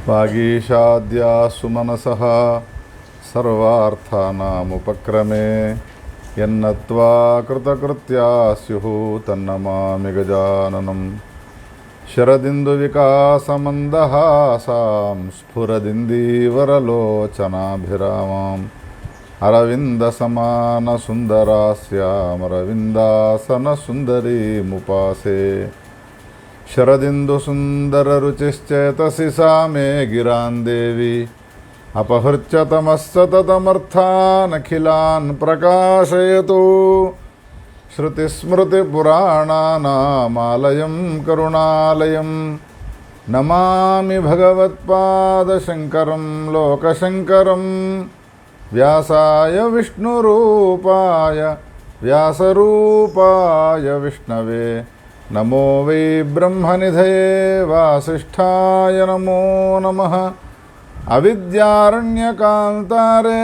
వాగీషాద్యా సుమనసః సర్వార్థానాముపక్రమే యన్నత్వా కృతకృత్యా స్యుః తన్నమామి గజాననం. శరదిందువికాసమందహాసాం స్ఫురదిందీవరలోచనాభిరామాం అరవిందసమానసుందరాస్యామరవిందాసనసుందరీముపాసే. శరదిందుసుందరరుచిశ్చేతసి సా మే గిరాన్ దేవి అపహృత్య తమస్సతతమర్థానఖిలాన్ ప్రకాశయతు. శృతిస్మృతిపురాణానామాలయం కరుణాలయం నమామి భగవత్పాదశంకరం లోకశంకరం. వ్యాసాయ విష్ణురూపాయ వ్యాసరూపాయ విష్ణవే నమో వై బ్రహ్మనిధయే వాసిష్ఠాయ నమో నమః. అవిద్యారణ్యకాంతారే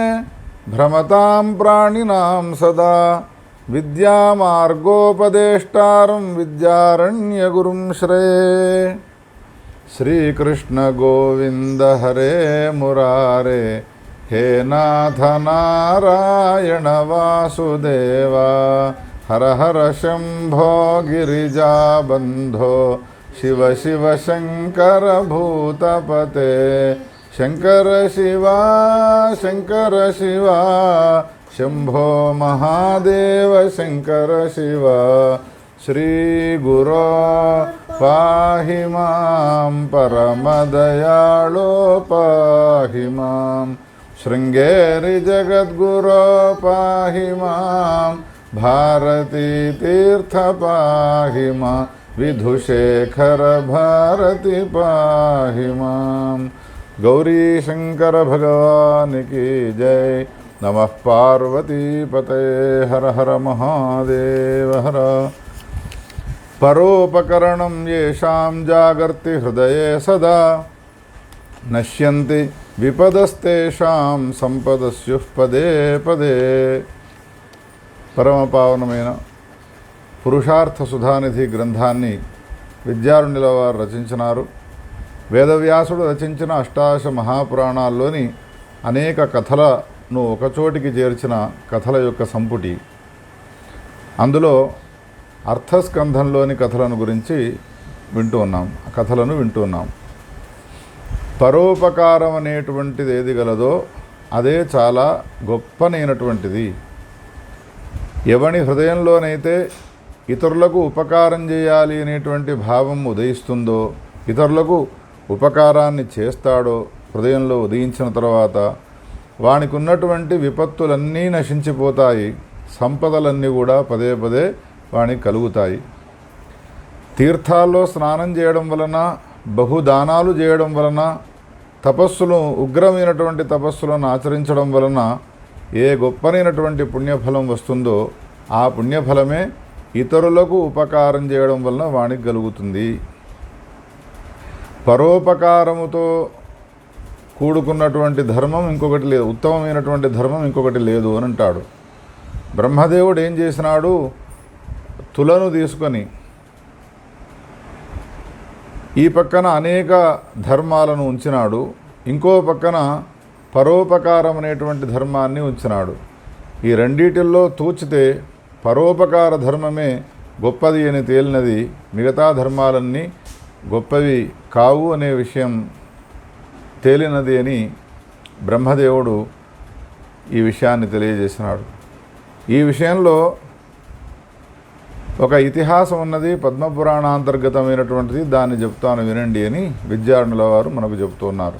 భ్రమతాం ప్రాణినాం సదా విద్యామార్గోపదేష్టారం విద్యారణ్యగురుం శ్రేయే. శ్రీకృష్ణ గోవింద హరే మురారే హే నాథ నారాయణ వాసుదేవ హర హర శంభో గిరిజాబంధో శివ శివ శంకర భూతపతే. శంకర శివా శంకర శివా శంభో మహాదేవ శంకర శివ. శ్రీ గురో పాహి మాం పరమదయాళో పాహి మాం. శృంగేరి జగద్గురో పాహి మాం భారతీ తీర్థ పాహి మాం. విధుశేఖర భారతి పాహి మాం. గౌరీ శంకర భగవానికి జై. నమః పార్వతీపతయే హర హర మహాదేవ హర. పరోపకరణం యేషాం జాగర్తి హృదయే సదా నశ్యంతి విపదస్తేషాం సంపదస్యుః పదే పదే. పరమపావనమైన పురుషార్థ సుధానిధి గ్రంథాన్ని విద్యారణ్యుల వారు రచించినారు. వేదవ్యాసుడు రచించిన అష్టాదశ మహాపురాణాల్లోని అనేక కథలను ఒకచోటికి చేర్చిన కథల యొక్క సంపుటి. అందులో అర్థస్కంధంలోని కథలను గురించి కథలను వింటూ ఉన్నాం. పరోపకారం అనేటువంటిది ఏది గలదో అదే చాలా గొప్పనైనటువంటిది. ఎవని హృదయంలోనైతే ఇతరులకు ఉపకారం చేయాలి అనేటువంటి భావం ఉదయిస్తుందో, ఇతరులకు ఉపకారాన్ని చేస్తాడో, హృదయంలో ఉదయించిన తర్వాత వానికి ఉన్నటువంటి విపత్తులన్నీ నశించిపోతాయి, సంపదలన్నీ కూడా పదే పదే వానికి కలుగుతాయి. తీర్థాల్లో స్నానం చేయడం వలన, బహుదానాలు చేయడం వలన, ఉగ్రమైనటువంటి తపస్సులను ఆచరించడం వలన ఏ గొప్పనైనటువంటి పుణ్యఫలం వస్తుందో ఆ పుణ్యఫలమే ఇతరులకు ఉపకారం చేయడం వలన వానికి కలుగుతుంది. పరోపకారముతో కూడుకున్నటువంటి ధర్మం ఇంకొకటి లేదు, ఉత్తమమైనటువంటి ధర్మం ఇంకొకటి లేదు అని అంటాడు. బ్రహ్మదేవుడు ఏం చేసినాడు? తులను తీసుకొని ఈ పక్కన అనేక ధర్మాలను ఉంచినాడు, ఇంకో పక్కన పరోపకారం అనేటువంటి ధర్మాన్ని ఉంచినాడు. ఈ రెండిటిల్లో తూచితే పరోపకార ధర్మమే గొప్పది అని తేలినది, మిగతా ధర్మాలన్నీ గొప్పవి కావు అనే విషయం తేలినది అని బ్రహ్మదేవుడు ఈ విషయాన్ని తెలియజేసినాడు. ఈ విషయంలో ఒక ఇతిహాసం ఉన్నది, పద్మపురాణాంతర్గతమైనటువంటిది, దాన్ని చెప్తాను వినండి అని విద్యారణుల వారు మనకు చెప్తున్నారు.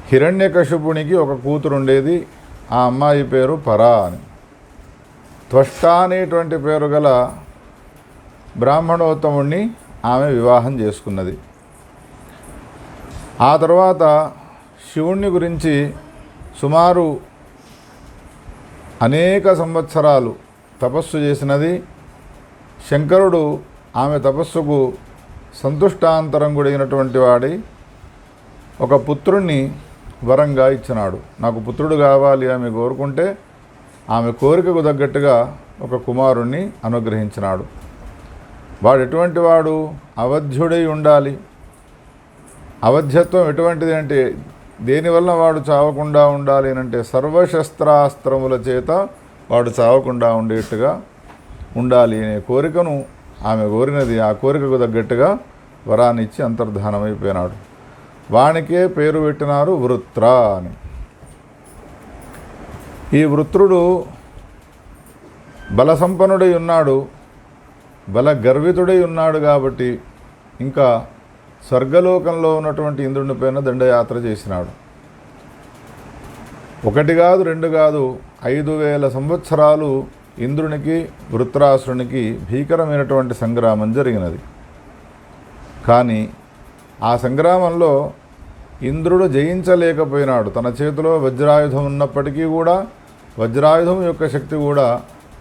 హిరణ్యకశిపునికి ఒక కూతురు ఉండేది. ఆ అమ్మాయి పేరు పరా అని. త్వష్ట అనేటువంటి పేరు గల బ్రాహ్మణోత్తముణ్ణి ఆమె వివాహం చేసుకున్నది. ఆ తర్వాత శివుణ్ణి గురించి సుమారు అనేక సంవత్సరాలు తపస్సు చేసినది. శంకరుడు ఆమె తపస్సుకు సంతుష్టాంతరంగుడైనటువంటి వాడి ఒక పుత్రుణ్ణి వరంగా ఇచ్చినాడు. నాకు పుత్రుడు కావాలి ఆమె కోరుకుంటే ఆమె కోరికకు తగ్గట్టుగా ఒక కుమారుణ్ణి అనుగ్రహించినాడు. వాడు ఎటువంటి వాడు? అవధ్యుడై ఉండాలి. అవధ్యత్వం ఎటువంటిది అంటే దేనివల్ల వాడు చావకుండా ఉండాలి అంటే సర్వశస్త్రాస్త్రముల చేత వాడు చావకుండా ఉండేట్టుగా ఉండాలి అనే కోరికను ఆమె కోరినది. ఆ కోరికకు తగ్గట్టుగా వరాన్ని ఇచ్చి అంతర్ధానమైపోయినాడు. వానికే పేరు పెట్టినారు వృత్ర అని. ఈ వృత్రుడు బలసంపన్నుడై ఉన్నాడు, బల గర్వితుడై ఉన్నాడు కాబట్టి ఇంకా స్వర్గలోకంలో ఉన్నటువంటి ఇంద్రుని పైన దండయాత్ర చేసినాడు. ఒకటి కాదు, రెండు కాదు, 5000 సంవత్సరాలు ఇంద్రునికి వృత్రాసురునికి భీకరమైనటువంటి సంగ్రామం జరిగినది. కానీ ఆ సంగ్రామంలో ఇంద్రుడు జయించలేకపోయినాడు. తన చేతిలో వజ్రాయుధం ఉన్నప్పటికీ కూడా వజ్రాయుధం యొక్క శక్తి కూడా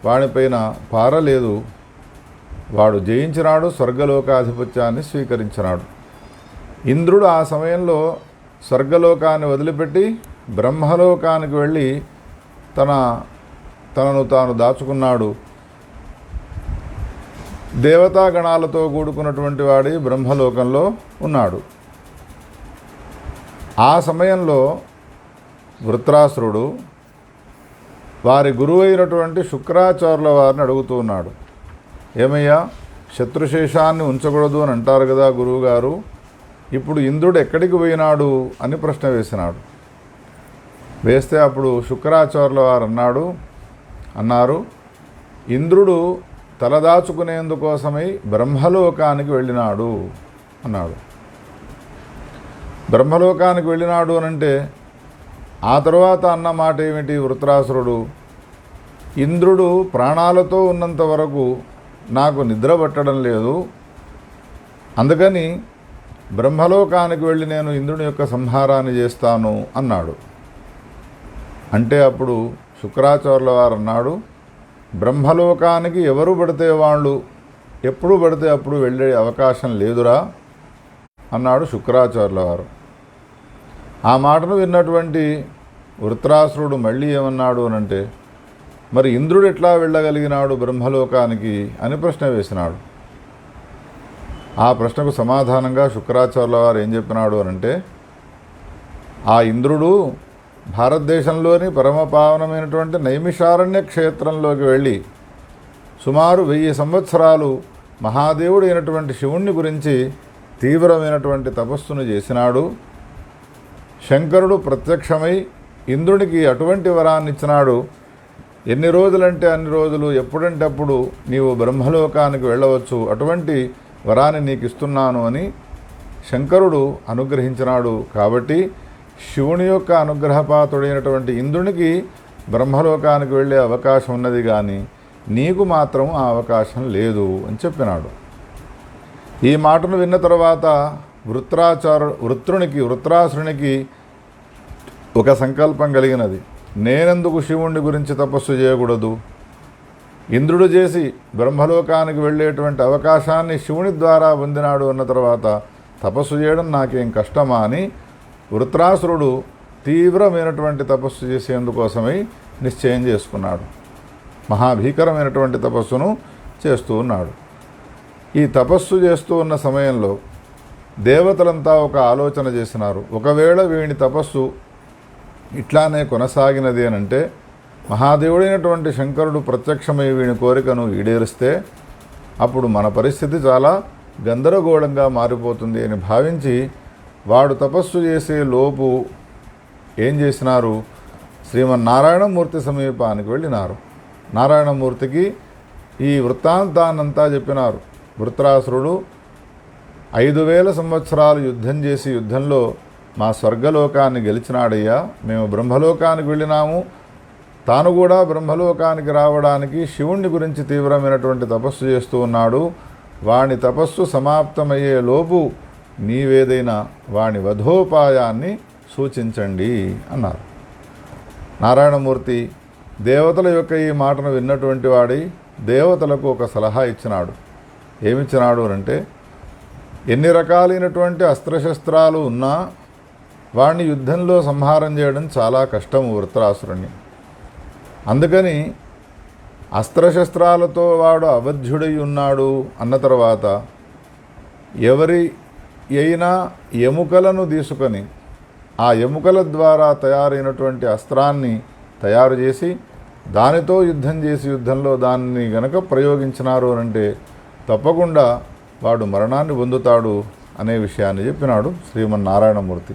వాడిపైన పారలేదు. వాడు జయించినాడు, స్వర్గలోకాధిపత్యాన్ని స్వీకరించినాడు. ఇంద్రుడు ఆ సమయంలో స్వర్గలోకాన్ని వదిలిపెట్టి బ్రహ్మలోకానికి వెళ్ళి తనను తాను దాచుకున్నాడు. దేవతాగణాలతో కూడుకున్నటువంటి వాడి బ్రహ్మలోకంలో ఉన్నాడు. ఆ సమయంలో వృత్రాసురుడు వారి గురువు అయినటువంటి శుక్రాచార్యుల వారిని అడుగుతూ ఉన్నాడు, ఏమయ్యా, శత్రుశేషాన్ని ఉంచకూడదు అని అంటారు కదా గురువుగారు, ఇప్పుడు ఇంద్రుడు ఎక్కడికి పోయినాడు అని ప్రశ్న వేసినాడు. వేస్తే అప్పుడు శుక్రాచార్యుల వారు అన్నారు, ఇంద్రుడు తలదాచుకునేందుకోసమై బ్రహ్మలోకానికి వెళ్ళినాడు అన్నాడు. బ్రహ్మలోకానికి వెళ్ళినాడు అనంటే ఆ తరువాత అన్న మాట ఏమిటి? వృత్రాసురుడు, ఇంద్రుడు ప్రాణాలతో ఉన్నంత వరకు నాకు నిద్ర పట్టడం లేదు, అందుకని బ్రహ్మలోకానికి వెళ్ళి నేను ఇంద్రుని యొక్క సంహారాన్ని చేస్తాను అన్నాడు. అంటే అప్పుడు శుక్రాచార్యుల వారు అన్నాడు, బ్రహ్మలోకానికి ఎవరు పడితే వాళ్ళు ఎప్పుడు పడితే అప్పుడు వెళ్ళే అవకాశం లేదురా అన్నాడు శుక్రాచార్యుల వారు. ఆ మాటను విన్నటువంటి వృత్రాసురుడు మళ్ళీ ఏమన్నాడు అనంటే, మరి ఇంద్రుడు ఎట్లా వెళ్ళగలిగినాడు బ్రహ్మలోకానికి అని ప్రశ్న వేసినాడు. ఆ ప్రశ్నకు సమాధానంగా శుక్రాచార్యుల వారు ఏం చెప్పినాడు అనంటే, ఆ ఇంద్రుడు భారతదేశంలోని పరమపావనమైనటువంటి నైమిషారణ్య క్షేత్రంలోకి వెళ్ళి సుమారు 1000 సంవత్సరాలు మహాదేవుడు అయినటువంటి శివుణ్ణి గురించి తీవ్రమైనటువంటి తపస్సును చేసినాడు. శంకరుడు ప్రత్యక్షమై ఇంద్రునికి అటువంటి వరాన్ని ఇచ్చినాడు. ఎన్ని రోజులంటే అన్ని రోజులు, ఎప్పుడంటే అప్పుడు నీవు బ్రహ్మలోకానికి వెళ్ళవచ్చు, అటువంటి వరాన్ని నీకు ఇస్తున్నాను అని శంకరుడు అనుగ్రహించినాడు. కాబట్టి శివుని యొక్క అనుగ్రహపాతుడైనటువంటి ఇంద్రునికి బ్రహ్మలోకానికి వెళ్ళే అవకాశం ఉన్నది, కానీ నీకు మాత్రం ఆ అవకాశం లేదు అని చెప్పినాడు. ఈ మాటను విన్న తర్వాత వృత్రాసురునికి ఒక సంకల్పం కలిగినది. నేనెందుకు శివుణ్ణి గురించి తపస్సు చేయకూడదు? ఇంద్రుడు చేసి బ్రహ్మలోకానికి వెళ్ళేటువంటి అవకాశాన్ని శివుని ద్వారా పొందినాడు అన్న తర్వాత తపస్సు చేయడం నాకేం కష్టమా అని వృత్రాసురుడు తీవ్రమైనటువంటి తపస్సు చేసేందుకోసమై నిశ్చయం చేసుకున్నాడు. మహాభీకరమైనటువంటి తపస్సును చేస్తూ ఉన్నాడు. ఈ తపస్సు చేస్తూ ఉన్న సమయంలో దేవతలంతా ఒక ఆలోచన చేసినారు. ఒకవేళ వీని తపస్సు ఇట్లానే కొనసాగినది అనంటే మహాదేవుడైనటువంటి శంకరుడు ప్రత్యక్షమై వీని కోరికను ఈడేరిస్తే అప్పుడు మన పరిస్థితి చాలా గందరగోళంగా మారిపోతుంది అని భావించి వాడు తపస్సు చేసే లోపు ఏం చేసినారు? శ్రీమన్నారాయణమూర్తి సమీపానికి వెళ్ళినారు. నారాయణమూర్తికి ఈ వృత్తాంతాన్నంతా చెప్పినారు. వృత్రాసురుడు 5000 సంవత్సరాలు యుద్ధం చేసి యుద్ధంలో మా స్వర్గలోకాన్ని గెలిచినాడయ్యా, మేము బ్రహ్మలోకానికి వెళ్ళినాము, తాను కూడా బ్రహ్మలోకానికి రావడానికి శివుణ్ణి గురించి తీవ్రమైనటువంటి తపస్సు చేస్తూ ఉన్నాడు. వాని తపస్సు సమాప్తమయ్యే లోపు నీవేదైనా వాని వధోపాయాన్ని సూచించండి అన్నారు. నారాయణమూర్తి దేవతల యొక్క ఈ మాటను విన్నటువంటి వాడి దేవతలకు ఒక సలహా ఇచ్చినాడు. ఏమిచ్చినాడు అంటే, ఎన్ని రకాలైనటువంటి అస్త్రశస్త్రాలు ఉన్నా వాడిని యుద్ధంలో సంహారం చేయడం చాలా కష్టము వృత్రాసురుణ్ణి. అందుకని అస్త్రశస్త్రాలతో వాడు అవధ్యుడై ఉన్నాడు అన్న తర్వాత ఎవరి అయిన ఎముకలను తీసుకొని ఆ ఎముకల ద్వారా తయారైనటువంటి అస్త్రాన్ని తయారు చేసి దానితో యుద్ధం చేసి యుద్ధంలో దాన్ని గనక ప్రయోగించినారు అంటే తప్పకుండా వాడు మరణాన్ని పొందుతాడు అనే విషయాన్ని చెప్పినాడు శ్రీమన్నారాయణమూర్తి.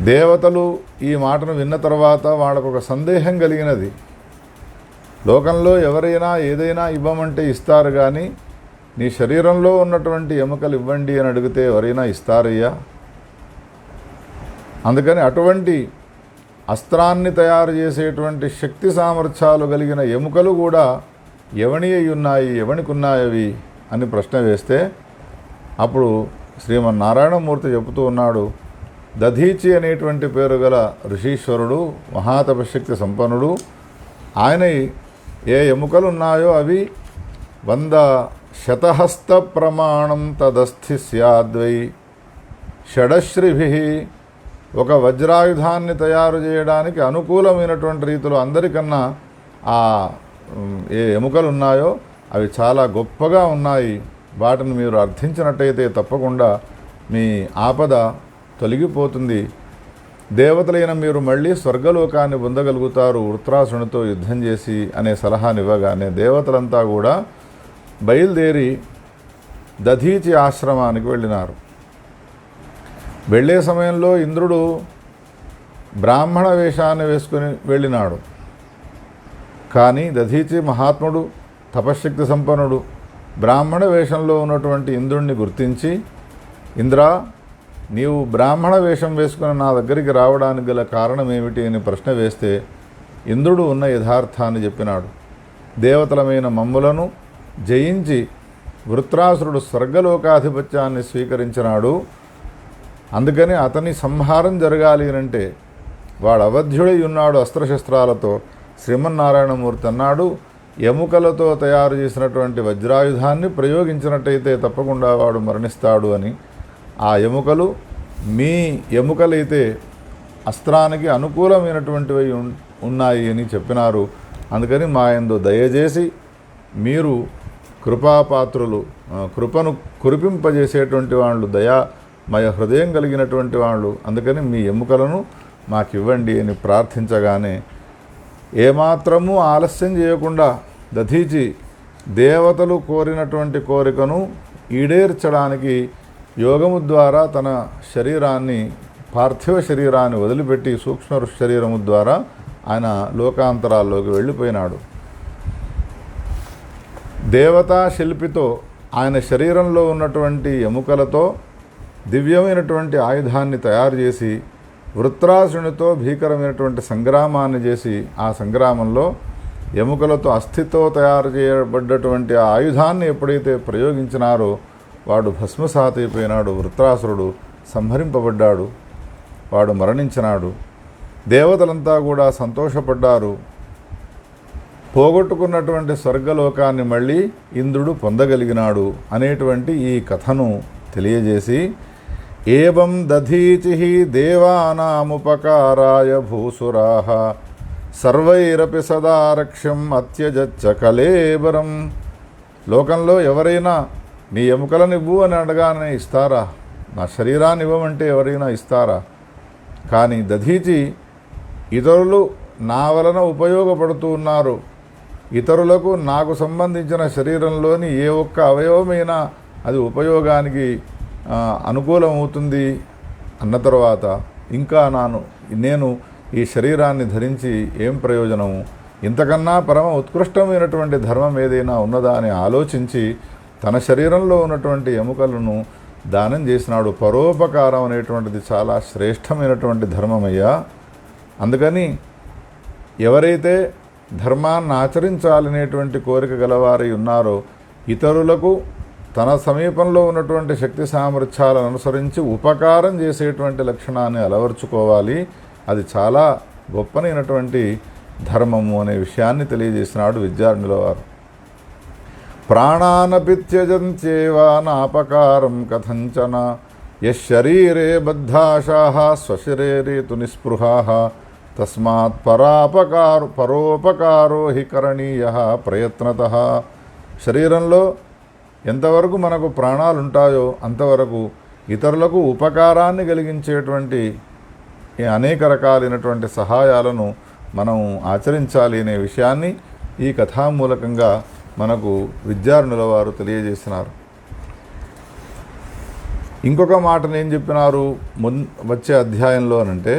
దేవతలు ఈ మాటను విన్న తర్వాత వాళ్ళకు ఒక సందేహం కలిగినది. లోకంలో ఎవరైనా ఏదైనా ఇవ్వమంటే ఇస్తారు, కానీ నీ శరీరంలో ఉన్నటువంటి ఎముకలు ఇవ్వండి అని అడిగితే ఎవరైనా ఇస్తారయ్యా? అందుకని అటువంటి అస్త్రాన్ని తయారు చేసేటువంటి శక్తి సామర్థ్యాలు కలిగిన ఎముకలు కూడా ఎవని అయి ఉన్నాయి, ఎవనికున్నాయవి అని ప్రశ్న వేస్తే అప్పుడు శ్రీమన్నారాయణమూర్తి చెబుతూ ఉన్నాడు, దధీచి అనేటువంటి పేరు గల ఋషీశ్వరుడు, మహాతపశక్తి సంపన్నుడు, ఆయన ఏ ఎముకలు ఉన్నాయో అవి 100 శతహస్త ప్రమాణం తదస్థి స్యాద్వై షడశ్రిభి. ఒక వజ్రాయుధాన్ని తయారు చేయడానికి అనుకూలమైనటువంటి రీతిలో అందరికన్నా ఆ ఏ ఎముకలు ఉన్నాయో అవి చాలా గొప్పగా ఉన్నాయి. వాటిని మీరు అర్థించినట్టయితే తప్పకుండా మీ ఆపద తొలగిపోతుంది. దేవతలైన మీరు మళ్ళీ స్వర్గలోకాన్ని పొందగలుగుతారు వృత్రాసునితో యుద్ధం చేసి అనే సలహానివ్వగానే దేవతలంతా కూడా బయలుదేరి దధీచి ఆశ్రమానికి వెళ్ళినారు. వెళ్ళే సమయంలో ఇంద్రుడు బ్రాహ్మణ వేషాన్ని వేసుకుని వెళ్ళినాడు. కానీ దధీచి మహాత్ముడు, తపశ్శక్తి సంపన్నుడు, బ్రాహ్మణ వేషంలో ఉన్నటువంటి ఇంద్రుణ్ణి గుర్తించి, ఇంద్రా, నీవు బ్రాహ్మణ వేషం వేసుకుని నా దగ్గరికి రావడానికి గల కారణం ఏమిటి అని ప్రశ్న వేస్తే ఇంద్రుడు ఉన్న యథార్థాన్ని చెప్పినాడు. దేవతలమైన మమ్ములను జయించి వృత్రాసురుడు స్వర్గలోకాధిపత్యాన్ని స్వీకరించినాడు. అందుకని అతని సంహారం జరగాలి అంటే వాడు అవధ్యుడై ఉన్నాడు అస్త్రశస్త్రాలతో. శ్రీమన్నారాయణమూర్తి అన్నాడు, ఎముకలతో తయారు చేసినటువంటి వజ్రాయుధాన్ని ప్రయోగించినట్టయితే తప్పకుండా వాడు మరణిస్తాడు అని. ఆ ఎముకలు మీ ఎముకలైతే అస్త్రానికి అనుకూలమైనటువంటివి ఉన్నాయి అని చెప్పినారు. అందుకని మా యందు దయచేసి మీరు కృపాపాత్రులు, కృపను కురిపింపజేసేటువంటి వాళ్ళు, దయామయ హృదయం కలిగినటువంటి వాళ్ళు, అందుకని మీ ఎముకలను మాకివ్వండి అని ప్రార్థించగానే ఏమాత్రమూ ఆలస్యం చేయకుండా దధీచి దేవతలు కోరినటువంటి కోరికను ఈడేర్చడానికి యోగము ద్వారా తన శరీరాన్ని, పార్థివ శరీరాన్ని వదిలిపెట్టి సూక్ష్మ శరీరము ద్వారా ఆయన లోకాంతరాల్లోకి వెళ్ళిపోయినాడు. దేవతా శిల్పితో ఆయన శరీరంలో ఉన్నటువంటి ఎముకలతో దివ్యమైనటువంటి ఆయుధాన్ని తయారు చేసి వృత్రాసునితో భీకరమైనటువంటి సంగ్రామాన్ని చేసి ఆ సంగ్రామంలో ఎముకలతో అస్థితో తయారు చేయబడ్డటువంటి ఆ ఆయుధాన్ని ఎప్పుడైతే ప్రయోగించినారో వాడు భస్మసాతైపోయినాడు. వృత్రాసురుడు సంహరింపబడ్డాడు, వాడు మరణించినాడు. దేవతలంతా కూడా సంతోషపడ్డారు. పోగొట్టుకున్నటువంటి స్వర్గలోకాన్ని మళ్ళీ ఇంద్రుడు పొందగలిగినాడు అనేటువంటి ఈ కథను తెలియజేసి, ఏవం దధీచి దేవానాముపకారాయ భూసురాః సర్వైరపి సదారక్ష్యం అత్యజచ్చ కలేబరం. లోకంలో ఎవరైనా నీ ఎముకలను ఇవ్వు అని అడగానే ఇస్తారా? నా శరీరాన్ని ఇవ్వమంటే ఎవరైనా ఇస్తారా? కానీ దధీచి ఇతరులు నా వలన ఉపయోగపడుతూ ఉన్నారు, ఇతరులకు నాకు సంబంధించిన శరీరంలోని ఏ ఒక్క అవయవమైనా అది ఉపయోగానికి అనుకూలమవుతుంది అన్న తర్వాత ఇంకా నేను ఈ శరీరాన్ని ధరించి ఏం ప్రయోజనము, ఇంతకన్నా పరమ ఉత్కృష్టమైనటువంటి ధర్మం ఏదైనా ఉన్నదా అని ఆలోచించి తన శరీరంలో ఉన్నటువంటి ఎముకలను దానం చేసినాడు. పరోపకారం అనేటువంటిది చాలా శ్రేష్టమైనటువంటి ధర్మమయ్యా. అందుకని ఎవరైతే ధర్మాన్ని ఆచరించాలనేటువంటి కోరిక గలవారై ఉన్నారో ఇతరులకు తన సమీపంలో ఉన్నటువంటి శక్తి సామర్థ్యాలను అనుసరించి ఉపకారం చేసేటువంటి లక్షణాన్ని అలవర్చుకోవాలి. అది చాలా గొప్పనైనటువంటి ధర్మము అనే విషయాన్ని తెలియజేసినాడు విద్యారణ్యుల వారు. ప్రాణానపి త్యజంత్యేవ నాపకారం కథంచన యశరీరే బద్ధాశాః స్వశరీరేతు నిస్పృహాః తస్మాత్ పరోపకారో హి కరణీయః ప్రయత్నతః. శరీరంలో ఎంతవరకు మనకు ప్రాణాలు ఉంటాయో అంతవరకు ఇతరులకు ఉపకారాన్ని కలిగించేటువంటి అనేక రకాలైనటువంటి సహాయాలను మనం ఆచరించాలి అనే విషయాన్ని ఈ కథామూలకంగా మనకు విద్యారణుల వారు తెలియజేసినారు. ఇంకొక మాటను ఏం చెప్పినారు వచ్చే అధ్యాయంలో అనంటే,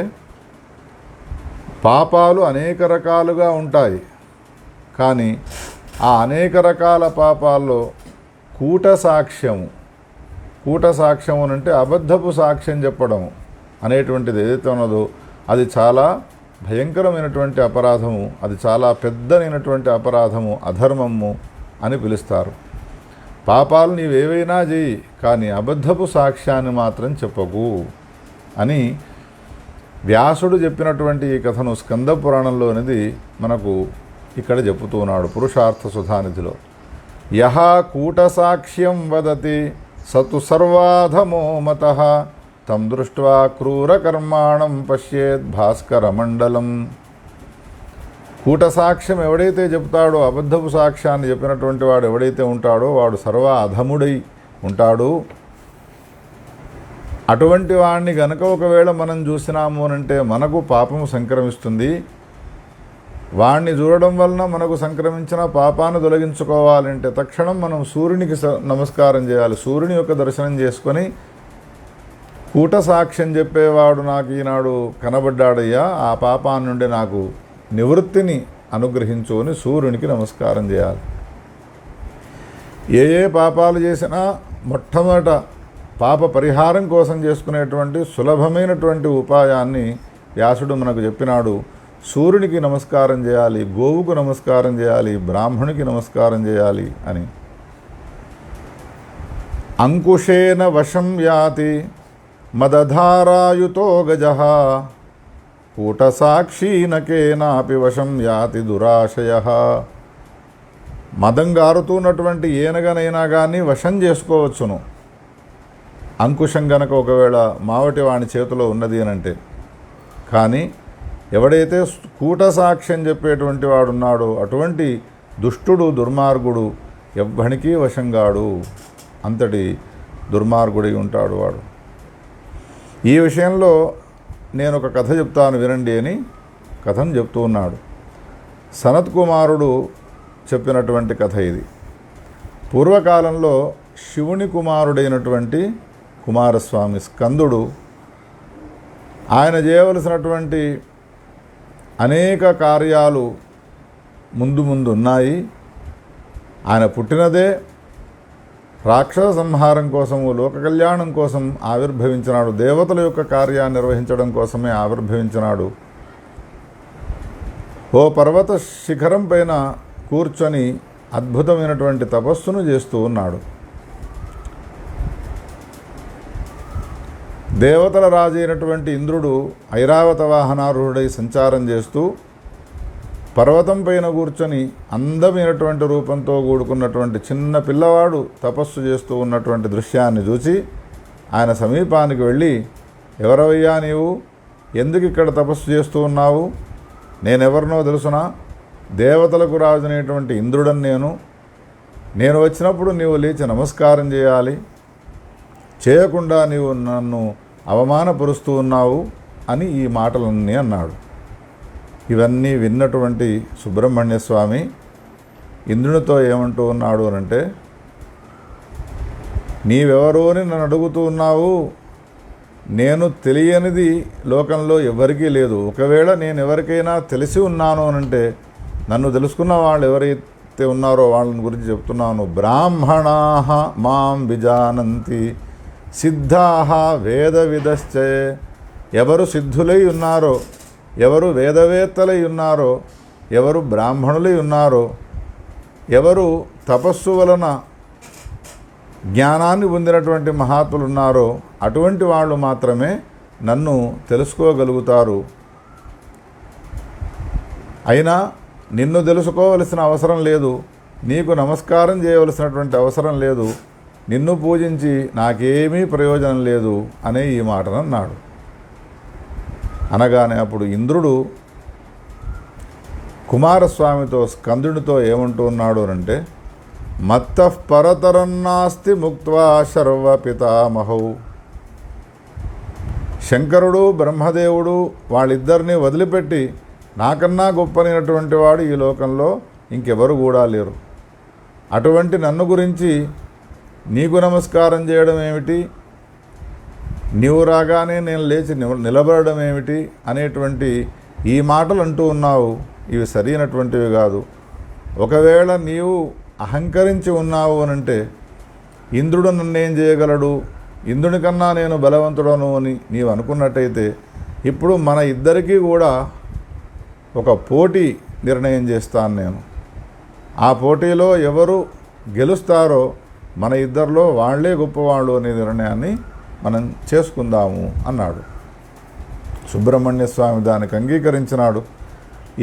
పాపాలు అనేక రకాలుగా ఉంటాయి, కానీ ఆ అనేక రకాల పాపాల్లో కూట సాక్ష్యము అంటే అబద్ధపు సాక్ష్యం చెప్పడము అనేటువంటిది ఏదైతే ఉన్నదో అది చాలా భయంకరమైనటువంటి అపరాధము, అది చాలా పెద్దనైనటువంటి అపరాధము, అధర్మము అని పిలుస్తారు. పాపాలు నీవేవైనా చేయి, కానీ అబద్ధపు సాక్ష్యాన్ని మాత్రం చెప్పకు అని వ్యాసుడు చెప్పినటువంటి ఈ కథను స్కంద పురాణంలోనిది మనకు ఇక్కడ చెప్పుతున్నాడు పురుషార్థ సుధానిధిలో. యహ కూటసాక్ష్యం వదతి సతు సర్వాధమో మతః తం దృష్ట్వా క్రూరకర్మాణం పశ్యేత్ భాస్కర మండలం. కూటసాక్ష్యం ఎవడైతే చెప్తాడో, అబద్ధపు సాక్ష్యాన్ని చెప్పినటువంటి వాడు ఎవడైతే ఉంటాడో వాడు సర్వ అధముడై ఉంటాడు. అటువంటి వాడిని గనక ఒకవేళ మనం చూసినాము అనంటే మనకు పాపము సంక్రమిస్తుంది. వాణ్ణి చూడడం వలన మనకు సంక్రమించిన పాపాన్ని తొలగించుకోవాలంటే తక్షణం మనం సూర్యునికి నమస్కారం చేయాలి. సూర్యుని యొక్క దర్శనం చేసుకొని, కూట సాక్ష్యం చెప్పేవాడు నాకు ఈనాడు కనబడ్డాడయ్యా, ఆ పాపాన్ని నుండి నాకు నివృత్తిని అనుగ్రహించు అని సూర్యునికి నమస్కారం చేయాలి. ఏ పాపాలు చేసినా మొట్టమొదట పాప పరిహారం కోసం చేసుకునేటువంటి సులభమైనటువంటి ఉపాయాన్ని వ్యాసుడు మనకు చెప్పినాడు. సూర్యునికి నమస్కారం చేయాలి, గోవుకు నమస్కారం చేయాలి, బ్రాహ్మణునికి నమస్కారం చేయాలి అని. అంకుశేన వశం యాతి మదధారాయుతో గజః కూటసాక్షీనకేనాపి వశం యాతి దురాశయః. మదం గారుతున్నటువంటి ఏనగనైనా కానీ వశం చేసుకోవచ్చును, అంకుశం గనక ఒకవేళ మావటి వాని చేతిలో ఉన్నది అనంటే. కానీ ఎవడైతే కూట సాక్ష్యం చెప్పేటువంటి వాడున్నాడో అటువంటి దుష్టుడు, దుర్మార్గుడు ఎవ్వడికి వశంగాడు, అంతటి దుర్మార్గుడై ఉంటాడు వాడు. ఈ విషయంలో నేను ఒక కథ చెప్తాను వినండి అని కథను చెప్తూ ఉన్నాడు. సనత్ కుమారుడు చెప్పినటువంటి కథ ఇది. పూర్వకాలంలో శివుని కుమారుడైనటువంటి కుమారస్వామి స్కందుడు, ఆయన చేయవలసినటువంటి అనేక కార్యాలు ముందు ఉన్నాయి. ఆయన పుట్టినదే రాక్షస సంహారం కోసము, లోక కళ్యాణం కోసం ఆవిర్భవించినాడు. దేవతల యొక్క కార్యాన్ని నిర్వహించడం కోసమే ఆవిర్భవించినాడు. ఓ పర్వత శిఖరం పైన కూర్చొని అద్భుతమైనటువంటి తపస్సును చేస్తూ ఉన్నాడు. దేవతల రాజు అయినటువంటి ఇంద్రుడు ఐరావత వాహనారూఢుడై సంచారం చేస్తూ పర్వతం పైన కూర్చొని అందమైనటువంటి రూపంతో కూడుకున్నటువంటి చిన్న పిల్లవాడు తపస్సు చేస్తూ ఉన్నటువంటి దృశ్యాన్ని చూసి ఆయన సమీపానికి వెళ్ళి, ఎవరవయ్యా నీవు, ఎందుకు ఇక్కడ తపస్సు చేస్తూ ఉన్నావు? నేనెవరినో తెలుసునా? దేవతలకు రాజునేటువంటి ఇంద్రుడని నేను వచ్చినప్పుడు నీవు లేచి నమస్కారం చేయాలి, చేయకుండా నీవు నన్ను అవమానపరుస్తూ ఉన్నావు అని ఈ మాటలన్నీ అన్నాడు. ఇవన్నీ విన్నటువంటి సుబ్రహ్మణ్య స్వామి ఇంద్రునితో ఏమంటూ ఉన్నాడు అనంటే, నీవెవరో అని నన్ను అడుగుతూ ఉన్నావు, నేను తెలియనిది లోకంలో ఎవరికీ లేదు. ఒకవేళ నేను ఎవరికైనా తెలిసి ఉన్నాను అనంటే నన్ను తెలుసుకున్న వాళ్ళు ఎవరైతే ఉన్నారో వాళ్ళని గురించి చెప్తున్నాను. బ్రాహ్మణాః మాం విజానంతి సిద్ధాః వేద విదశ్చే. ఎవరు సిద్ధులై ఉన్నారో, ఎవరు వేదవేత్తలై ఉన్నారో, ఎవరు బ్రాహ్మణులై ఉన్నారో, ఎవరు తపస్సు వలన జ్ఞానాన్ని పొందినటువంటి మహాత్ములు ఉన్నారో అటువంటి వాళ్ళు మాత్రమే నన్ను తెలుసుకోగలుగుతారు. అయినా నిన్ను తెలుసుకోవలసిన అవసరం లేదు, నీకు నమస్కారం చేయవలసినటువంటి అవసరం లేదు, నిన్ను పూజించి నాకేమీ ప్రయోజనం లేదు అనే ఈ మాటను అన్నాడు. అనగానే అప్పుడు ఇంద్రుడు కుమారస్వామితో స్కందునితో ఏమంటూ ఉన్నాడు అంటే, మత్తః పరతరన్నాస్తి ముక్త్వా శర్వపితామహౌ. శంకరుడు బ్రహ్మదేవుడు వాళ్ళిద్దరినీ వదిలిపెట్టి నాకన్నా గొప్పనైనటువంటి వాడు ఈ లోకంలో ఇంకెవరు కూడా లేరు. అటువంటి నన్ను గురించి నీకు నమస్కారం చేయడం ఏమిటి, నీవు రాగానే నేను లేచి నిలబడడం ఏమిటి అనేటువంటి ఈ మాటలు అంటూ ఉన్నావు. ఇవి సరైనటువంటివి కాదు. ఒకవేళ నీవు అహంకరించి ఉన్నావు అనంటే ఇంద్రుడు నన్నేం చేయగలడు, ఇంద్రుని కన్నా నేను బలవంతుడను అని నీవు అనుకున్నట్టయితే ఇప్పుడు మన ఇద్దరికీ కూడా ఒక పోటీ నిర్ణయం చేస్తాను నేను. ఆ పోటీలో ఎవరు గెలుస్తారో మన ఇద్దరిలో వాళ్లే గొప్పవాళ్ళు అనే నిర్ణయాన్ని మనం చేసుకుందాము అన్నాడు. సుబ్రహ్మణ్య స్వామి దానికి అంగీకరించినాడు.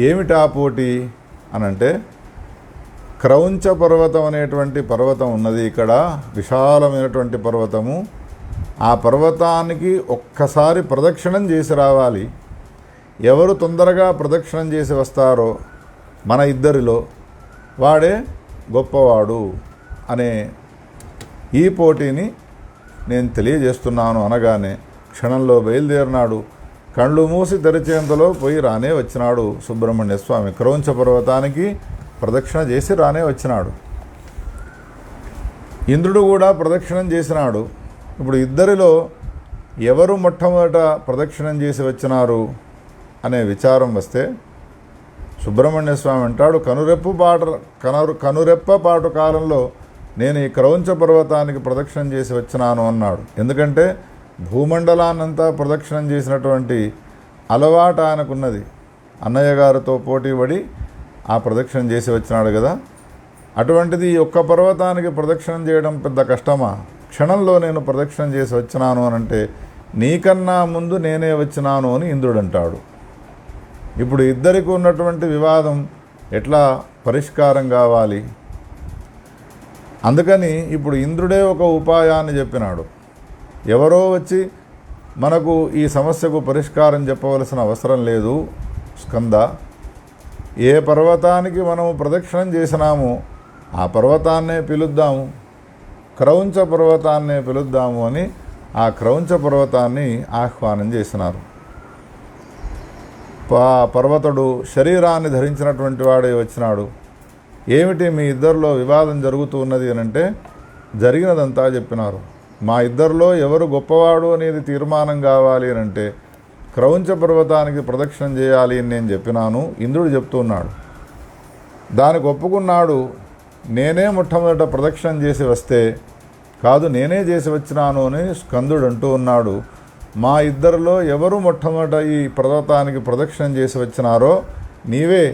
ఏమిటా పోటీ అనంటే, క్రౌంచ పర్వతం అనేటువంటి పర్వతం ఉన్నది ఇక్కడ, విశాలమైనటువంటి పర్వతము. ఆ పర్వతానికి ఒక్కసారి ప్రదక్షిణం చేసి రావాలి. ఎవరు తొందరగా ప్రదక్షిణం చేసి వస్తారో మన ఇద్దరిలో వాడే గొప్పవాడు అనే ఈ పోటీని నేను తెలియజేస్తున్నాను అనగానే క్షణంలో బయలుదేరినాడు. కళ్ళు మూసి తెరిచేంతలో పోయి రానే వచ్చినాడు సుబ్రహ్మణ్య స్వామి. క్రౌంచ పర్వతానికి ప్రదక్షిణ చేసి రానే వచ్చినాడు. ఇంద్రుడు కూడా ప్రదక్షిణం చేసినాడు. ఇప్పుడు ఇద్దరిలో ఎవరు మొట్టమొదట ప్రదక్షిణం చేసి వచ్చినారు అనే విచారం వస్తే సుబ్రహ్మణ్య స్వామి అంటాడు, కనురెప్పపాటు కాలంలో నేను ఈ క్రౌంచ పర్వతానికి ప్రదక్షిణం చేసి వచ్చినాను అన్నాడు. ఎందుకంటే భూమండలాన్నంతా ప్రదక్షిణం చేసినటువంటి అలవాటు ఆయనకున్నది. అన్నయ్య గారితో పోటీపడి ఆ ప్రదక్షిణం చేసి వచ్చినాడు కదా. అటువంటిది ఈ ఒక్క పర్వతానికి ప్రదక్షిణం చేయడం పెద్ద కష్టమా? క్షణంలో నేను ప్రదక్షిణం చేసి వచ్చినాను అనంటే నీకన్నా ముందు నేనే వచ్చినాను అని ఇంద్రుడు అంటాడు. ఇప్పుడు ఇద్దరికి ఉన్నటువంటి వివాదం ఎట్లా పరిష్కారం కావాలి? అందుకని ఇప్పుడు ఇంద్రుడే ఒక ఉపాయాన్ని చెప్పినాడు. ఎవరో వచ్చి మనకు ఈ సమస్యకు పరిష్కారం చెప్పవలసిన అవసరం లేదు స్కంద. ఏ పర్వతానికి మనము ప్రదక్షిణం చేసినామో ఆ పర్వతాన్నే పిలుద్దాము, క్రౌంచ పర్వతాన్నే పిలుద్దాము అని ఆ క్రౌంచ పర్వతాన్ని ఆహ్వానం చేసినారు. పర్వతుడు శరీరాన్ని ధరించినటువంటి వాడే వచ్చినాడు. ఏమిటి మీ ఇద్దరిలో వివాదం జరుగుతూ ఉన్నది అనంటే జరిగినదంతా చెప్పినారు. మా ఇద్దరిలో ఎవరు గొప్పవాడు అనేది తీర్మానం కావాలి అనంటే క్రౌంచ పర్వతానికి ప్రదక్షిణం చేయాలి అని నేను చెప్పినాను. ఇంద్రుడు చెప్తున్నాడు. దానికి ఒప్పుకున్నాడు. నేనే మొట్టమొదట ప్రదక్షిణం చేసి వస్తే కాదు, నేనే చేసి వచ్చినాను అని స్కందుడు అంటూ ఉన్నాడు. మా ఇద్దరిలో ఎవరు మొట్టమొదట ఈ పర్వతానికి ప్రదక్షిణం చేసి వచ్చినారో నీవే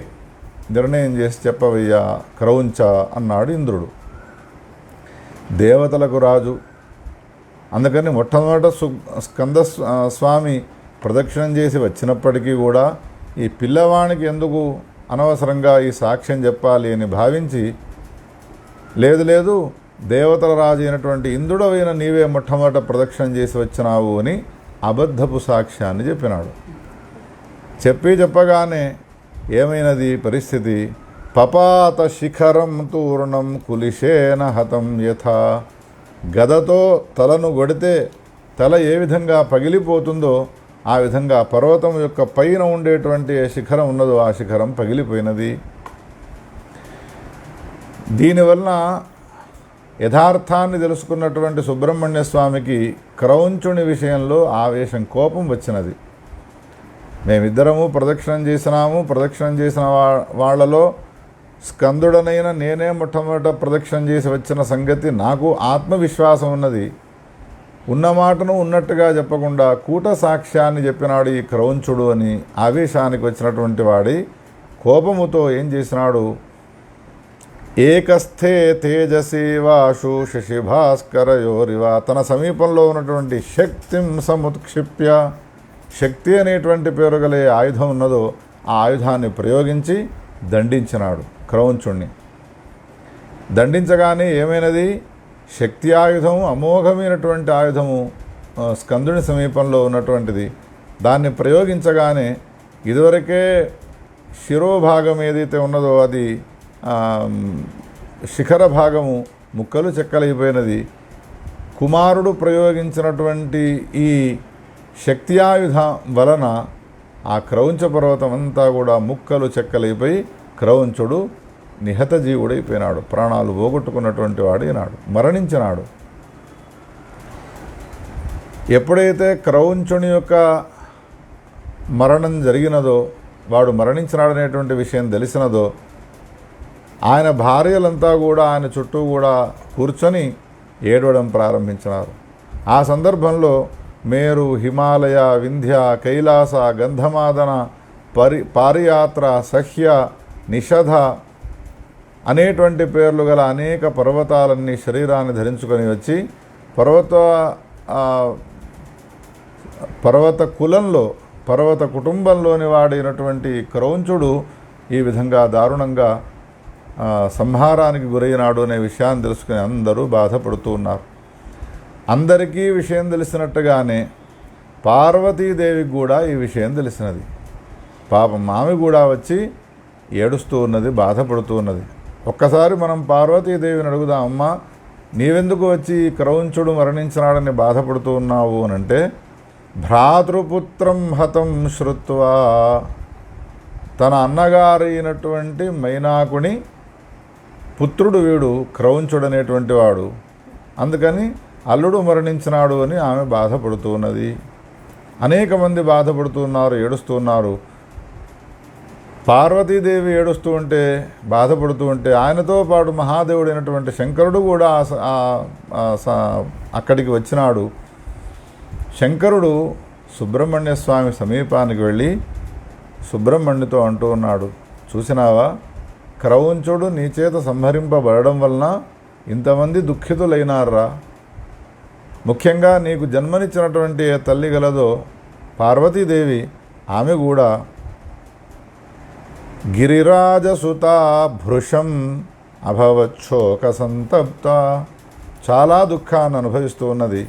నిర్ణయం చేసి చెప్పవయ్యా క్రౌంచ అన్నాడు ఇంద్రుడు. దేవతలకు రాజు, అందుకని మొట్టమొదట స్కంద స్వామి ప్రదక్షిణం చేసి వచ్చినప్పటికీ కూడా ఈ పిల్లవానికి ఎందుకు అనవసరంగా ఈ సాక్ష్యం చెప్పాలి అని భావించి, లేదు దేవతల రాజు అయినటువంటి ఇంద్రుడవైన నీవే మొట్టమొదట ప్రదక్షిణం చేసి వచ్చినావు అని అబద్ధపు సాక్ష్యాన్ని చెప్పినాడు. చెప్పగానే ఏమైనది పరిస్థితి? పపాత శిఖరం తూర్ణం కులిశేన హతం యథా. గదతో తలను కొడితే తల ఏ విధంగా పగిలిపోతుందో ఆ విధంగా పర్వతం యొక్క పైన ఉండేటువంటి శిఖరం ఉన్నదో ఆ శిఖరం పగిలిపోయినది. దీనివలన యథార్థాన్ని తెలుసుకున్నటువంటి సుబ్రహ్మణ్య స్వామికి క్రౌంచుని విషయంలో ఆవేశం, కోపం వచ్చినది. మేమిద్దరము ప్రదక్షిణం చేసినాము. ప్రదక్షిణం చేసిన వాళ్లలో స్కందుడనైన నేనే మొట్టమొదట ప్రదక్షిణం చేసి వచ్చిన సంగతి నాకు ఆత్మవిశ్వాసం ఉన్నది. ఉన్న మాటను ఉన్నట్టుగా చెప్పకుండా కూట సాక్ష్యాన్ని చెప్పినాడు ఈ క్రౌంచుడు అని ఆవేశానికి వచ్చినటువంటి వాడి కోపముతో ఏం చేసినాడు? ఏకస్థే తేజసి వాషు శశిభాస్కరయోరివ. తన సమీపంలో ఉన్నటువంటి శక్తిం సముత్క్షిప్య, శక్తి అనేటువంటి పేరు గల ఆయుధం ఉన్నదో ఆ ఆయుధాన్ని ప్రయోగించి దండించినాడు క్రౌంచుణ్ణి. దండించగానే ఏమైనది? శక్తి ఆయుధము, అమోఘమైనటువంటి ఆయుధము స్కందుని సమీపంలో ఉన్నటువంటిది. దాన్ని ప్రయోగించగానే ఇదివరకే శిరోభాగం ఏదైతే ఉన్నదో అది శిఖర భాగము ముక్కలు చెక్కలైపోయినది. కుమారుడు ప్రయోగించినటువంటి ఈ శక్త్యాయుధం వలన ఆ క్రౌంచ పర్వతం అంతా కూడా ముక్కలు చెక్కలైపోయి క్రౌంచుడు నిహత జీవుడైపోయినాడు, ప్రాణాలు పోగొట్టుకున్నటువంటి వాడైనాడు, మరణించినాడు. ఎప్పుడైతే క్రౌంచుని యొక్క మరణం జరిగినదో, వాడు మరణించినాడనేటువంటి విషయం తెలిసినదో, ఆయన భార్యలంతా కూడా ఆయన చుట్టూ కూడా కూర్చొని ఏడవడం ప్రారంభించినారు. ఆ సందర్భంలో మేరు, హిమాలయ, వింధ్య, కైలాస, గంధమాదన, పారియాత్ర, సహ్య, నిషధ అనేటువంటి పేర్లు గల అనేక పర్వతాలన్నీ శరీరాన్ని ధరించుకొని వచ్చి పర్వత కులంలో, పర్వత కుటుంబంలోని వాడైనటువంటి క్రౌంచుడు ఈ విధంగా దారుణంగా సంహారానికి గురైనాడు అనే విషయాన్ని తెలుసుకుని అందరూ బాధపడుతూ ఉన్నారు. అందరికీ విషయం తెలిసినట్టుగానే పార్వతీదేవికి కూడా ఈ విషయం తెలిసినది. పాపం ఆమె కూడా వచ్చి ఏడుస్తూ ఉన్నది, బాధపడుతూ ఉన్నది. ఒక్కసారి మనం పార్వతీదేవిని అడుగుదాం, అమ్మా నీవెందుకు వచ్చి క్రౌంచుడు మరణించినాడని బాధపడుతూ ఉన్నావు అని అంటే, భ్రాతృపుత్రం హతం శ్రుత్వా, తన అన్నగారైనటువంటి మైనాకుని పుత్రుడు వీడు క్రౌంచుడు అనేటువంటి వాడు, అందుకని అల్లుడు మరణించినాడు అని ఆమె బాధపడుతూ ఉన్నది. అనేక మంది బాధపడుతున్నారు, ఏడుస్తున్నారు. పార్వతీదేవి ఏడుస్తూ ఉంటే, బాధపడుతూ ఉంటే, ఆయనతో పాటు మహాదేవుడైనటువంటి శంకరుడు కూడా అక్కడికి వచ్చినాడు. శంకరుడు సుబ్రహ్మణ్య స్వామి సమీపానికి వెళ్ళి సుబ్రహ్మణ్యుతో అంటూ ఉన్నాడు, చూసినావా, క్రౌంచుడు నీ చేత సంహరింపబడడం వలన ఇంతమంది దుఃఖితులైనారా. ముఖ్యంగా నీకు జన్మనిచ్చినటువంటి ఏ తల్లి గలదో పార్వతీదేవి, ఆమె కూడా గిరిరాజసుత భృశం అభవచ్చోక సంతప్త, చాలా దుఃఖాన్ని అనుభవిస్తూ ఉన్నది.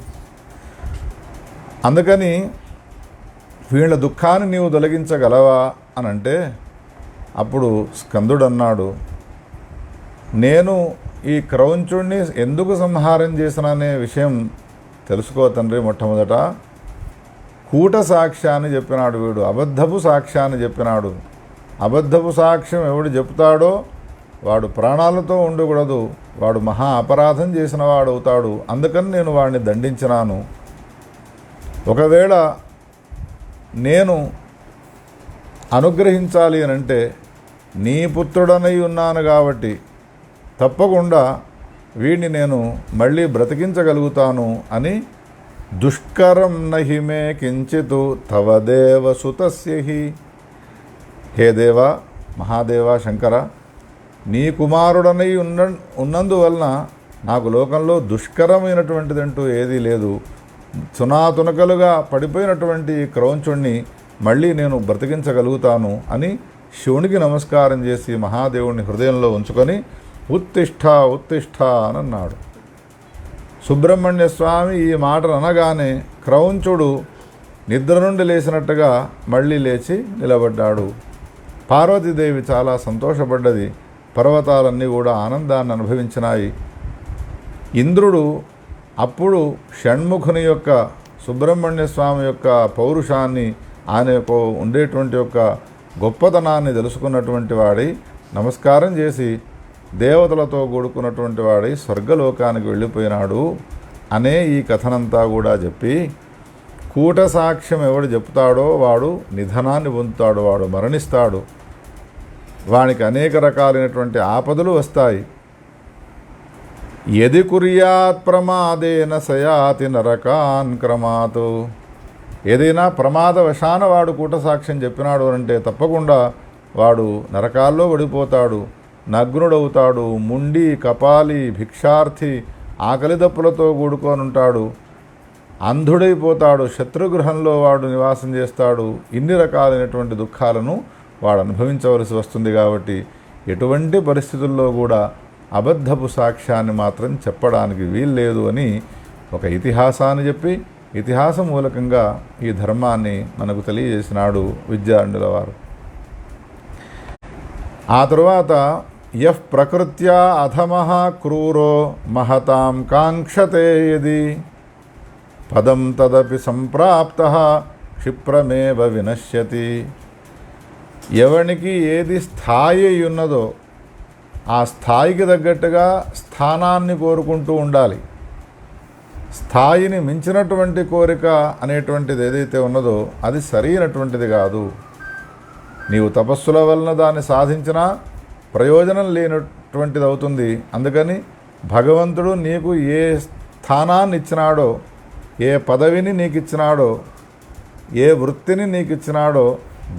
అందుకని వీళ్ళ దుఃఖాన్ని నీవు తొలగించగలవా అని అంటే, అప్పుడు స్కందుడు అన్నాడు, నేను ఈ క్రౌంచుడిని ఎందుకు సంహారం చేసిననే విషయం తెలుసుకో తండ్రి. మొట్టమొదట కూట సాక్ష్యాన్ని చెప్పినాడు వీడు, అబద్ధపు సాక్ష్యాన్ని చెప్పినాడు. అబద్ధపు సాక్ష్యం ఎవడు చెప్తాడో వాడు ప్రాణాలతో ఉండకూడదు, వాడు మహా అపరాధం చేసిన వాడు అవుతాడు. అందుకని నేను వాడిని దండించినాను. ఒకవేళ నేను అనుగ్రహించాలి అని అంటే నీ పుత్రుడనై ఉన్నాను కాబట్టి తప్పకుండా వీడిని నేను మళ్ళీ బ్రతికించగలుగుతాను అని, దుష్కరం నహిమే కించితు తవ దేవసుతస్యహి, హే దేవ, మహాదేవ, శంకర, నీ కుమారుడనై ఉన్నందువలన నాకు లోకంలో దుష్కరమైనటువంటిదంటూ ఏదీ లేదు. తునాతునకలుగా పడిపోయినటువంటి క్రౌంచుణ్ణి మళ్ళీ నేను బ్రతికించగలుగుతాను అని శివునికి నమస్కారం చేసి మహాదేవుని హృదయంలో ఉంచుకొని ఉత్తిష్ఠ ఉత్తిష్ఠ అని అన్నాడు. సుబ్రహ్మణ్య స్వామి ఈ మాటలు అనగానే క్రౌంచుడు నిద్ర నుండి లేచినట్టుగా మళ్ళీ లేచి నిలబడ్డాడు. పార్వతీదేవి చాలా సంతోషపడ్డది. పర్వతాలన్నీ కూడా ఆనందాన్ని అనుభవించినాయి. ఇంద్రుడు అప్పుడు షణ్ముఖుని యొక్క, సుబ్రహ్మణ్య స్వామి యొక్క పౌరుషాన్ని, ఆయన యొక్క ఉండేటువంటి యొక్క గొప్పతనాన్ని తెలుసుకున్నటువంటి వాడై నమస్కారం చేసి దేవతలతో కూడుకున్నటువంటి వాడై స్వర్గలోకానికి వెళ్ళిపోయినాడు అనే ఈ కథనంతా కూడా చెప్పి, కూట సాక్ష్యం ఎవడు చెప్తాడో వాడు నిధనాన్ని పొందుతాడు, వాడు మరణిస్తాడు, వానికి అనేక రకాలైనటువంటి ఆపదలు వస్తాయి. యది కుర్యాత్ ప్రమాదేన సయాతి నరకాన్ క్రమాత్, ఏదైనా ప్రమాదవశాన వాడు కూట సాక్ష్యం చెప్పినాడు అంటే తప్పకుండా వాడు నరకాల్లో పడిపోతాడు, నగ్నుడవుతాడు, ముండి, కపాలి, భిక్షార్థి, ఆకలి దప్పులతో కూడుకొనుంటాడు, అంధుడైపోతాడు, శత్రుగృహంలో వాడు నివాసం చేస్తాడు. ఇన్ని రకాలైనటువంటి దుఃఖాలను వాడు అనుభవించవలసి వస్తుంది. కాబట్టి ఎటువంటి పరిస్థితుల్లో కూడా అబద్ధపు సాక్ష్యాన్ని మాత్రం చెప్పడానికి వీల్లేదు అని ఒక ఇతిహాసాన్ని చెప్పి, ఇతిహాస మూలకంగా ఈ ధర్మాన్ని మనకు తెలియజేసినాడు విద్యారణ్యుల వారు. ఆ తరువాత యః ప్రకృత్యా అధమః క్రూరో మహతాం కాంక్షతే యది పదం తదపి సంప్రాప్తః క్షిప్రమేవ వినశ్యతి. ఎవనికి ఏది స్థాయి ఉన్నదో ఆ స్థాయికి తగ్గట్టుగా స్థానాన్ని కోరుకుంటూ ఉండాలి. స్థాయిని మించినటువంటి కోరిక అనేటువంటిది ఏదైతే ఉన్నదో అది సరైనటువంటిది కాదు. నీవు తపస్సుల వలన దాన్ని సాధించినా ప్రయోజనం లేనటువంటిది అవుతుంది. అందుకని భగవంతుడు నీకు ఏ స్థానాన్ని ఇచ్చినాడో, ఏ పదవిని నీకు ఇచ్చినాడో, ఏ వృత్తిని నీకు ఇచ్చినాడో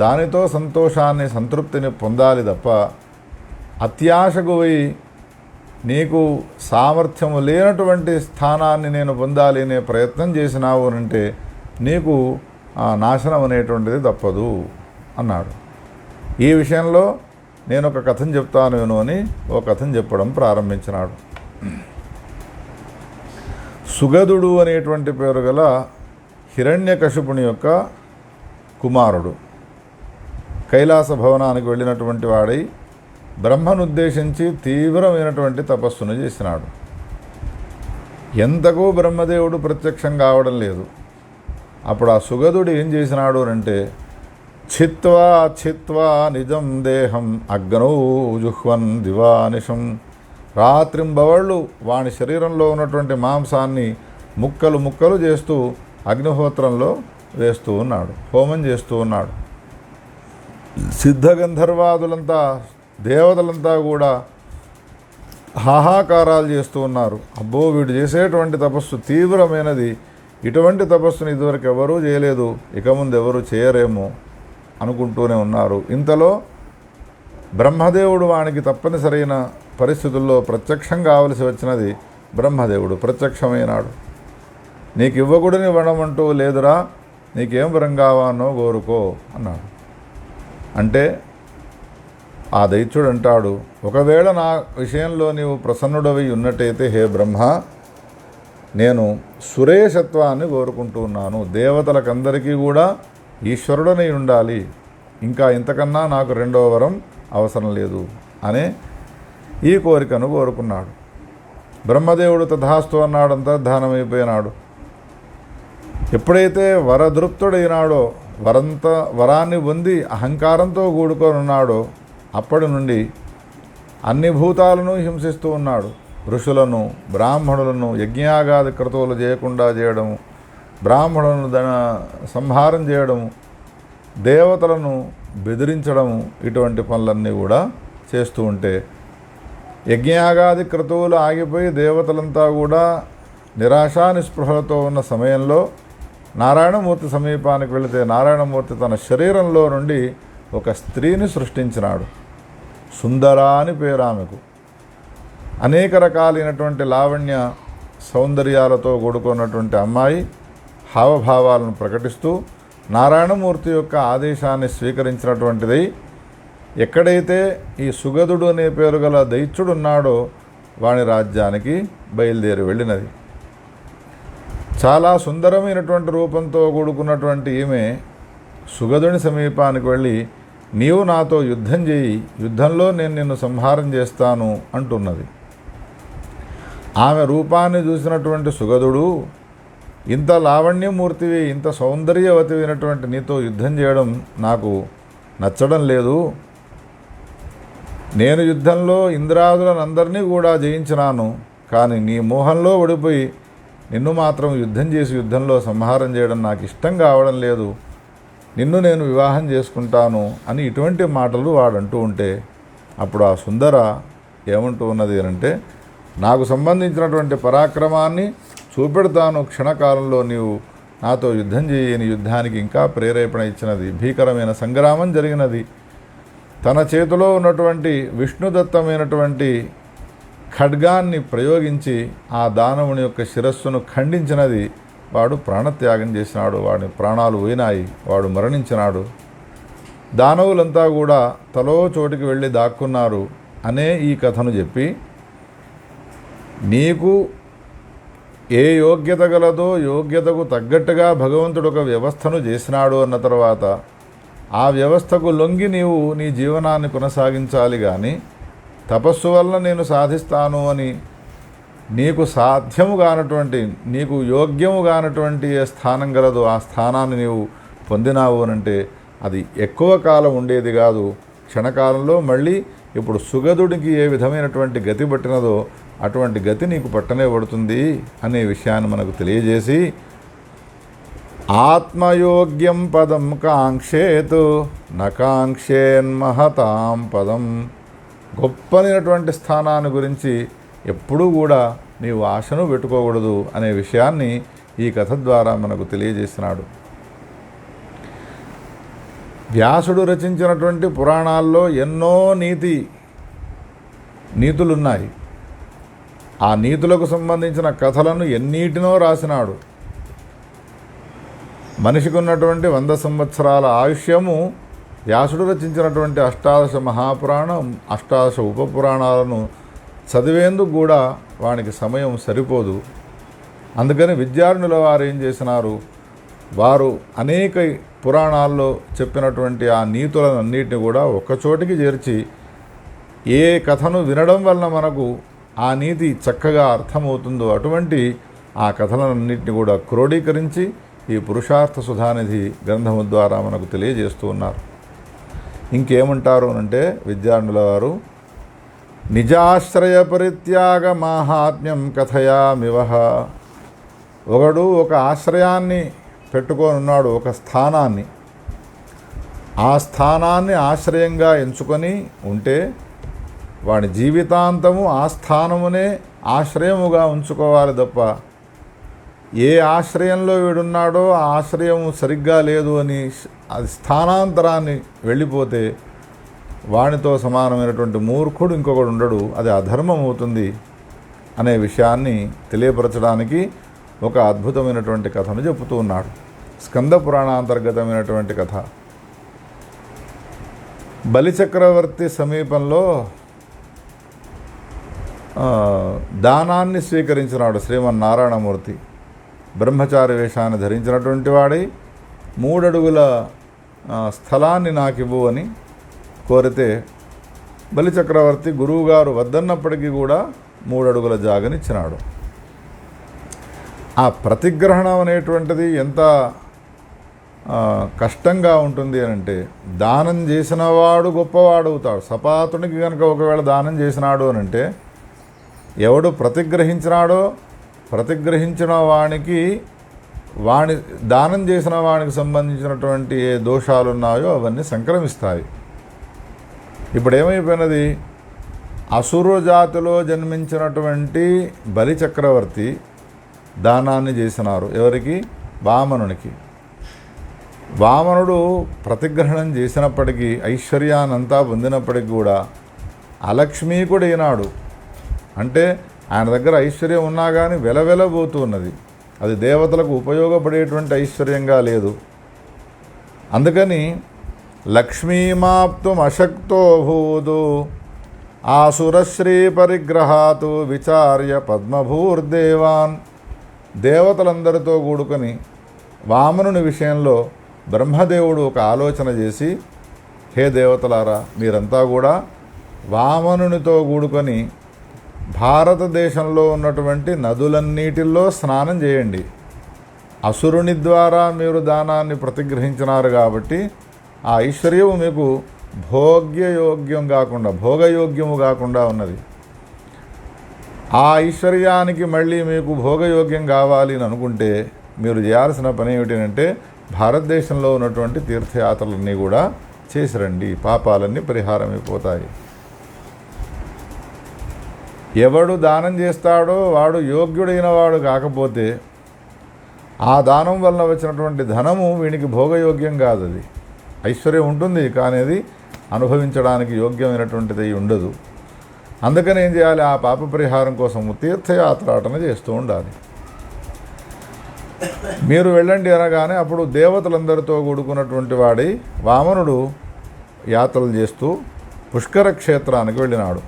దానితో సంతోషాన్ని, సంతృప్తిని పొందాలి తప్ప అత్యాశకు పోయి నీకు సామర్థ్యము లేనటువంటి స్థానాన్ని నేను పొందాలి అనే ప్రయత్నం చేసినావు అంటే నీకు ఆ నాశనం అనేటువంటిది తప్పదు అన్నాడు. ఈ విషయంలో నేను ఒక కథను చెప్తాను అని ఒక కథను చెప్పడం ప్రారంభించినాడు. సుగదుడు అనేటువంటి పేరు గల హిరణ్యకశిపుని యొక్క కుమారుడు కైలాస భవనానికి వెళ్ళినటువంటి వాడై బ్రహ్మనుద్దేశించి తీవ్రమైనటువంటి తపస్సును చేసినాడు. ఎంతకు బ్రహ్మదేవుడు ప్రత్యక్షం కావడం లేదు. అప్పుడు ఆ సుగదుడు ఏం చేసినాడు అంటే చిత్వా చిత్వా నిజం దేహం అగ్నౌ జుహ్వన్ దివానిషం, రాత్రింబవళ్ళు వాని శరీరంలో ఉన్నటువంటి మాంసాన్ని ముక్కలు ముక్కలు చేస్తూ అగ్నిహోత్రంలో వేస్తూ ఉన్నాడు, హోమం చేస్తూ ఉన్నాడు. సిద్ధగంధర్వాదులంతా, దేవతలంతా కూడా హాహాకారాలు చేస్తూ ఉన్నారు. అబ్బో, వీడు చేసేటువంటి తపస్సు తీవ్రమైనది, ఇటువంటి తపస్సును ఇదివరకు ఎవరూ చేయలేదు, ఇక ముందు ఎవరు చేయరేమో అనుకుంటూనే ఉన్నారు. ఇంతలో బ్రహ్మదేవుడు వానికి తప్పనిసరైన పరిస్థితుల్లో ప్రత్యక్షం కావలసి వచ్చినది. బ్రహ్మదేవుడు ప్రత్యక్షమైనాడు. నీకు ఇవ్వకూడని వనమంటూ లేదురా, నీకేం వరం కావానో కోరుకో అన్నాడు. అంటే ఆ దైత్యుడు అంటాడు, ఒకవేళ నా విషయంలో నీవు ప్రసన్నుడవి ఉన్నట్టయితే హే బ్రహ్మ, నేను సురేషత్వాన్ని కోరుకుంటూ ఉన్నాను. దేవతలకందరికీ కూడా ఈశ్వరుడనై ఉండాలి, ఇంకా ఇంతకన్నా నాకు రెండవ వరం అవసరం లేదు అనే ఈ కోరికను కోరుకున్నాడు. బ్రహ్మదేవుడు తథాస్తు అన్నాడు, అంతర్ధానమైపోయినాడు. ఎప్పుడైతే వరదృప్తుడైనాడో, వరాన్ని పొంది అహంకారంతో కూడుకొని ఉన్నాడో అప్పటి నుండి అన్ని భూతాలను హింసిస్తూ ఉన్నాడు. ఋషులను, బ్రాహ్మణులను యజ్ఞయాగాది క్రతువులు చేయకుండా చేయడము, బ్రాహ్మణులను సంహారం చేయడము, దేవతలను బెదిరించడము, ఇటువంటి పనులన్నీ కూడా చేస్తూ ఉంటే యజ్ఞయాగాది క్రతువులు ఆగిపోయి దేవతలంతా కూడా నిరాశా నిస్పృహలతో ఉన్న సమయంలో నారాయణమూర్తి సమీపానికి వెళితే నారాయణమూర్తి తన శరీరంలో నుండి ఒక స్త్రీని సృష్టించినాడు. సుందర అని పేరు ఆమెకు. అనేక రకాలైనటువంటి లావణ్య సౌందర్యాలతో కూడుకున్నటువంటి అమ్మాయి హావభావాలను ప్రకటిస్తూ నారాయణమూర్తి యొక్క ఆదేశాన్ని స్వీకరించినటువంటిది. ఎక్కడైతే ఈ సుగదుడు అనే పేరు గల దైత్యుడున్నాడో వాని రాజ్యానికి బయలుదేరి వెళ్ళినది. చాలా సుందరమైనటువంటి రూపంతో కూడుకున్నటువంటి ఈమె సుగదుని సమీపానికి వెళ్ళి, నీవు నాతో యుద్ధం చేయి, యుద్ధంలో నేను నిన్ను సంహారం చేస్తాను అంటున్నది. ఆమె రూపాన్ని చూసినటువంటి సుగదుడు, ఇంత లావణ్యమూర్తివి, ఇంత సౌందర్యవతివైనటువంటి నీతో యుద్ధం చేయడం నాకు నచ్చడం లేదు. నేను యుద్ధంలో ఇంద్రాదులనందరినీ కూడా జయించినాను, కానీ నీ మోహంలో ఓడిపోయి నిన్ను మాత్రం యుద్ధం చేసి యుద్ధంలో సంహారం చేయడం నాకు ఇష్టం కావడం లేదు. నిన్ను నేను వివాహం చేసుకుంటాను అని ఇటువంటి మాటలు వాడంటూ ఉంటే అప్పుడు ఆ సుందర ఏమంటూ ఉన్నది అంటే, నాకు సంబంధించినటువంటి పరాక్రమాన్ని చూపెడతాను, క్షణకాలంలో నీవు నాతో యుద్ధం చేయని యుద్ధానికి ఇంకా ప్రేరేపణ ఇచ్చినది. భీకరమైన సంగ్రామం జరిగినది. తన చేతిలో ఉన్నటువంటి విష్ణుదత్తమైనటువంటి ఖడ్గాన్ని ప్రయోగించి ఆ దానవుని యొక్క శిరస్సును ఖండించినది. వాడు ప్రాణత్యాగం చేసినాడు, వాడి ప్రాణాలు పోయినాయి, వాడు మరణించినాడు. దానవులంతా కూడా తలో చోటికి వెళ్ళి దాక్కున్నారు అనే ఈ కథను చెప్పి, నీకు ఏ యోగ్యత గలదో యోగ్యతకు తగ్గట్టుగా భగవంతుడు ఒక వ్యవస్థను చేసినాడు అన్న తర్వాత ఆ వ్యవస్థకు లొంగి నీవు నీ జీవనాన్ని కొనసాగించాలి. కానీ తపస్సు వల్ల నేను సాధిస్తాను అని నీకు సాధ్యము కానటువంటి, నీకు యోగ్యము కానటువంటి ఏ స్థానం గలదో ఆ స్థానాన్ని నీవు పొందినావు అనంటే అది ఎక్కువ కాలం ఉండేది కాదు. క్షణకాలంలో మళ్ళీ ఇప్పుడు సుగదుడికి ఏ విధమైనటువంటి గతి పట్టినదో అటువంటి గతి నీకు పట్టనే పడుతుంది అనే విషయాన్ని మనకు తెలియజేసి, ఆత్మయోగ్యం పదం కాంక్షేతు నకాంక్షేన్మహతాం పదం, గొప్పనైనటువంటి స్థానాన్ని గురించి ఎప్పుడూ కూడా నీవు ఆశను పెట్టుకోకూడదు అనే విషయాన్ని ఈ కథ ద్వారా మనకు తెలియజేసినాడు. వ్యాసుడు రచించినటువంటి పురాణాల్లో ఎన్నో నీతులున్నాయి. ఆ నీతులకు సంబంధించిన కథలను ఎన్నిటినో రాసినాడు. మనిషికి ఉన్నటువంటి 100 సంవత్సరాల ఆయుష్యము వ్యాసుడు రచించినటువంటి 18 మహాపురాణం, 18 ఉపపురాణాలను చదివేందుకు కూడా వానికి సమయం సరిపోదు. అందుకని విద్యార్థుల వారు ఏం చేసినారు, వారు అనేక పురాణాల్లో చెప్పినటువంటి ఆ నీతులన్నింటినీ కూడా ఒక్కచోటికి చేర్చి, ఏ కథను వినడం వలన మనకు ఆ నీతి చక్కగా అర్థమవుతుందో అటువంటి ఆ కథలన్నింటినీ కూడా క్రోడీకరించి ఈ పురుషార్థ సుధానిధి గ్రంథము ద్వారా మనకు తెలియజేస్తూ ఉన్నారు. ఇంకేమంటారు అంటే విద్యార్థుల వారు, నిజాశ్రయ పరిత్యాగ మాహాత్మ్యం కథయామివహ. ఒకడు ఒక ఆశ్రయాన్ని పెట్టుకొని ఉన్నాడు, ఒక స్థానాన్ని. ఆ స్థానాన్ని ఆశ్రయంగా ఎంచుకొని ఉంటే వాడి జీవితాంతము ఆ స్థానమునే ఆశ్రయముగా ఉంచుకోవాలి తప్ప, ఏ ఆశ్రయంలో వీడున్నాడో ఆ ఆశ్రయం సరిగ్గా లేదు అని అది స్థానాంతరాన్ని వెళ్ళిపోతే వానితో సమానమైనటువంటి మూర్ఖుడు ఇంకొకడు ఉండడు, అది అధర్మం అవుతుంది అనే విషయాన్ని తెలియపరచడానికి ఒక అద్భుతమైనటువంటి కథను చెబుతూ ఉన్నాడు. స్కంద పురాణాంతర్గతమైనటువంటి కథ. బలిచక్రవర్తి సమీపంలో దానాన్ని స్వీకరించినాడు శ్రీమన్నారాయణమూర్తి. బ్రహ్మచారి వేషాన్ని ధరించినటువంటి వాడై 3 అడుగుల స్థలాన్ని నాకివ్వు అని కోరితే బలిచక్రవర్తి గురువుగారు వద్దన్నప్పటికీ కూడా 3 అడుగుల జాగనిచ్చినాడు. ఆ ప్రతిగ్రహణం అనేటువంటిది ఎంత కష్టంగా ఉంటుంది అనంటే, దానం చేసిన వాడు గొప్పవాడు అవుతాడు. సపాతునికి కనుక ఒకవేళ దానం చేసినాడు అనంటే, ఎవడు ప్రతిగ్రహించినాడో ప్రతిగ్రహించిన వానికి దానం చేసిన వానికి సంబంధించినటువంటి ఏ దోషాలు ఉన్నాయో అవన్నీ సంక్రమిస్తాయి. ఇప్పుడు ఏమైపోయినది, అసురు జాతిలో జన్మించినటువంటి బలిచక్రవర్తి దానాన్ని చేసినారు. ఎవరికి? వామనునికి. వామనుడు ప్రతిగ్రహణం చేసినప్పటికీ, ఐశ్వర్యానంతా పొందినప్పటికీ కూడా అలక్ష్మీకుడైనాడు. అంటే ఆయన దగ్గర ఐశ్వర్యం ఉన్నా కానీ వెలవెలబోతూ ఉన్నది. అది దేవతలకు ఉపయోగపడేటువంటి ఐశ్వర్యంగా లేదు. అందుకని లక్ష్మీమాప్తుం అశక్తో భూదు ఆసురశ్రీ పరిగ్రహాతు విచార్య పద్మభూర్దేవాన్. దేవతలందరితో కూడుకొని వామనుని విషయంలో బ్రహ్మదేవుడు ఒక ఆలోచన చేసి, హే దేవతలారా, మీరంతా కూడా వామనునితో కూడుకొని భారతదేశంలో ఉన్నటువంటి నదులన్నిటిల్లో స్నానం చేయండి. అసురుని ద్వారా మీరు దానాన్ని ప్రతిగ్రహించినారు కాబట్టి ఆ ఐశ్వర్యము మీకు భోగయోగ్యము కాకుండా ఉన్నది. ఆ ఐశ్వర్యానికి మళ్ళీ మీకు భోగయోగ్యం కావాలి అని అనుకుంటే మీరు చేయాల్సిన పని ఏమిటంటే, భారతదేశంలో ఉన్నటువంటి తీర్థయాత్రలన్నీ కూడా చేసిరండి, పాపాలన్నీ పరిహారం అయిపోతాయి. ఎవడు దానం చేస్తాడో వాడు యోగ్యుడైన వాడు కాకపోతే ఆ దానం వలన వచ్చినటువంటి ధనము వీనికి భోగయోగ్యం కాదు. అది ఐశ్వర్యం ఉంటుంది కానీ అది అనుభవించడానికి యోగ్యమైనటువంటిది ఉండదు. అందుకని ఏం చేయాలి, ఆ పాప పరిహారం కోసం తీర్థయాత్రాటన చేస్తూ ఉండాలి. మీరు వెళ్ళండి అనగానే అప్పుడు దేవతలందరితో కూడుకున్నటువంటి వాడి వామనుడు యాత్రలు చేస్తూ పుష్కర క్షేత్రానికి వెళ్ళినాడు.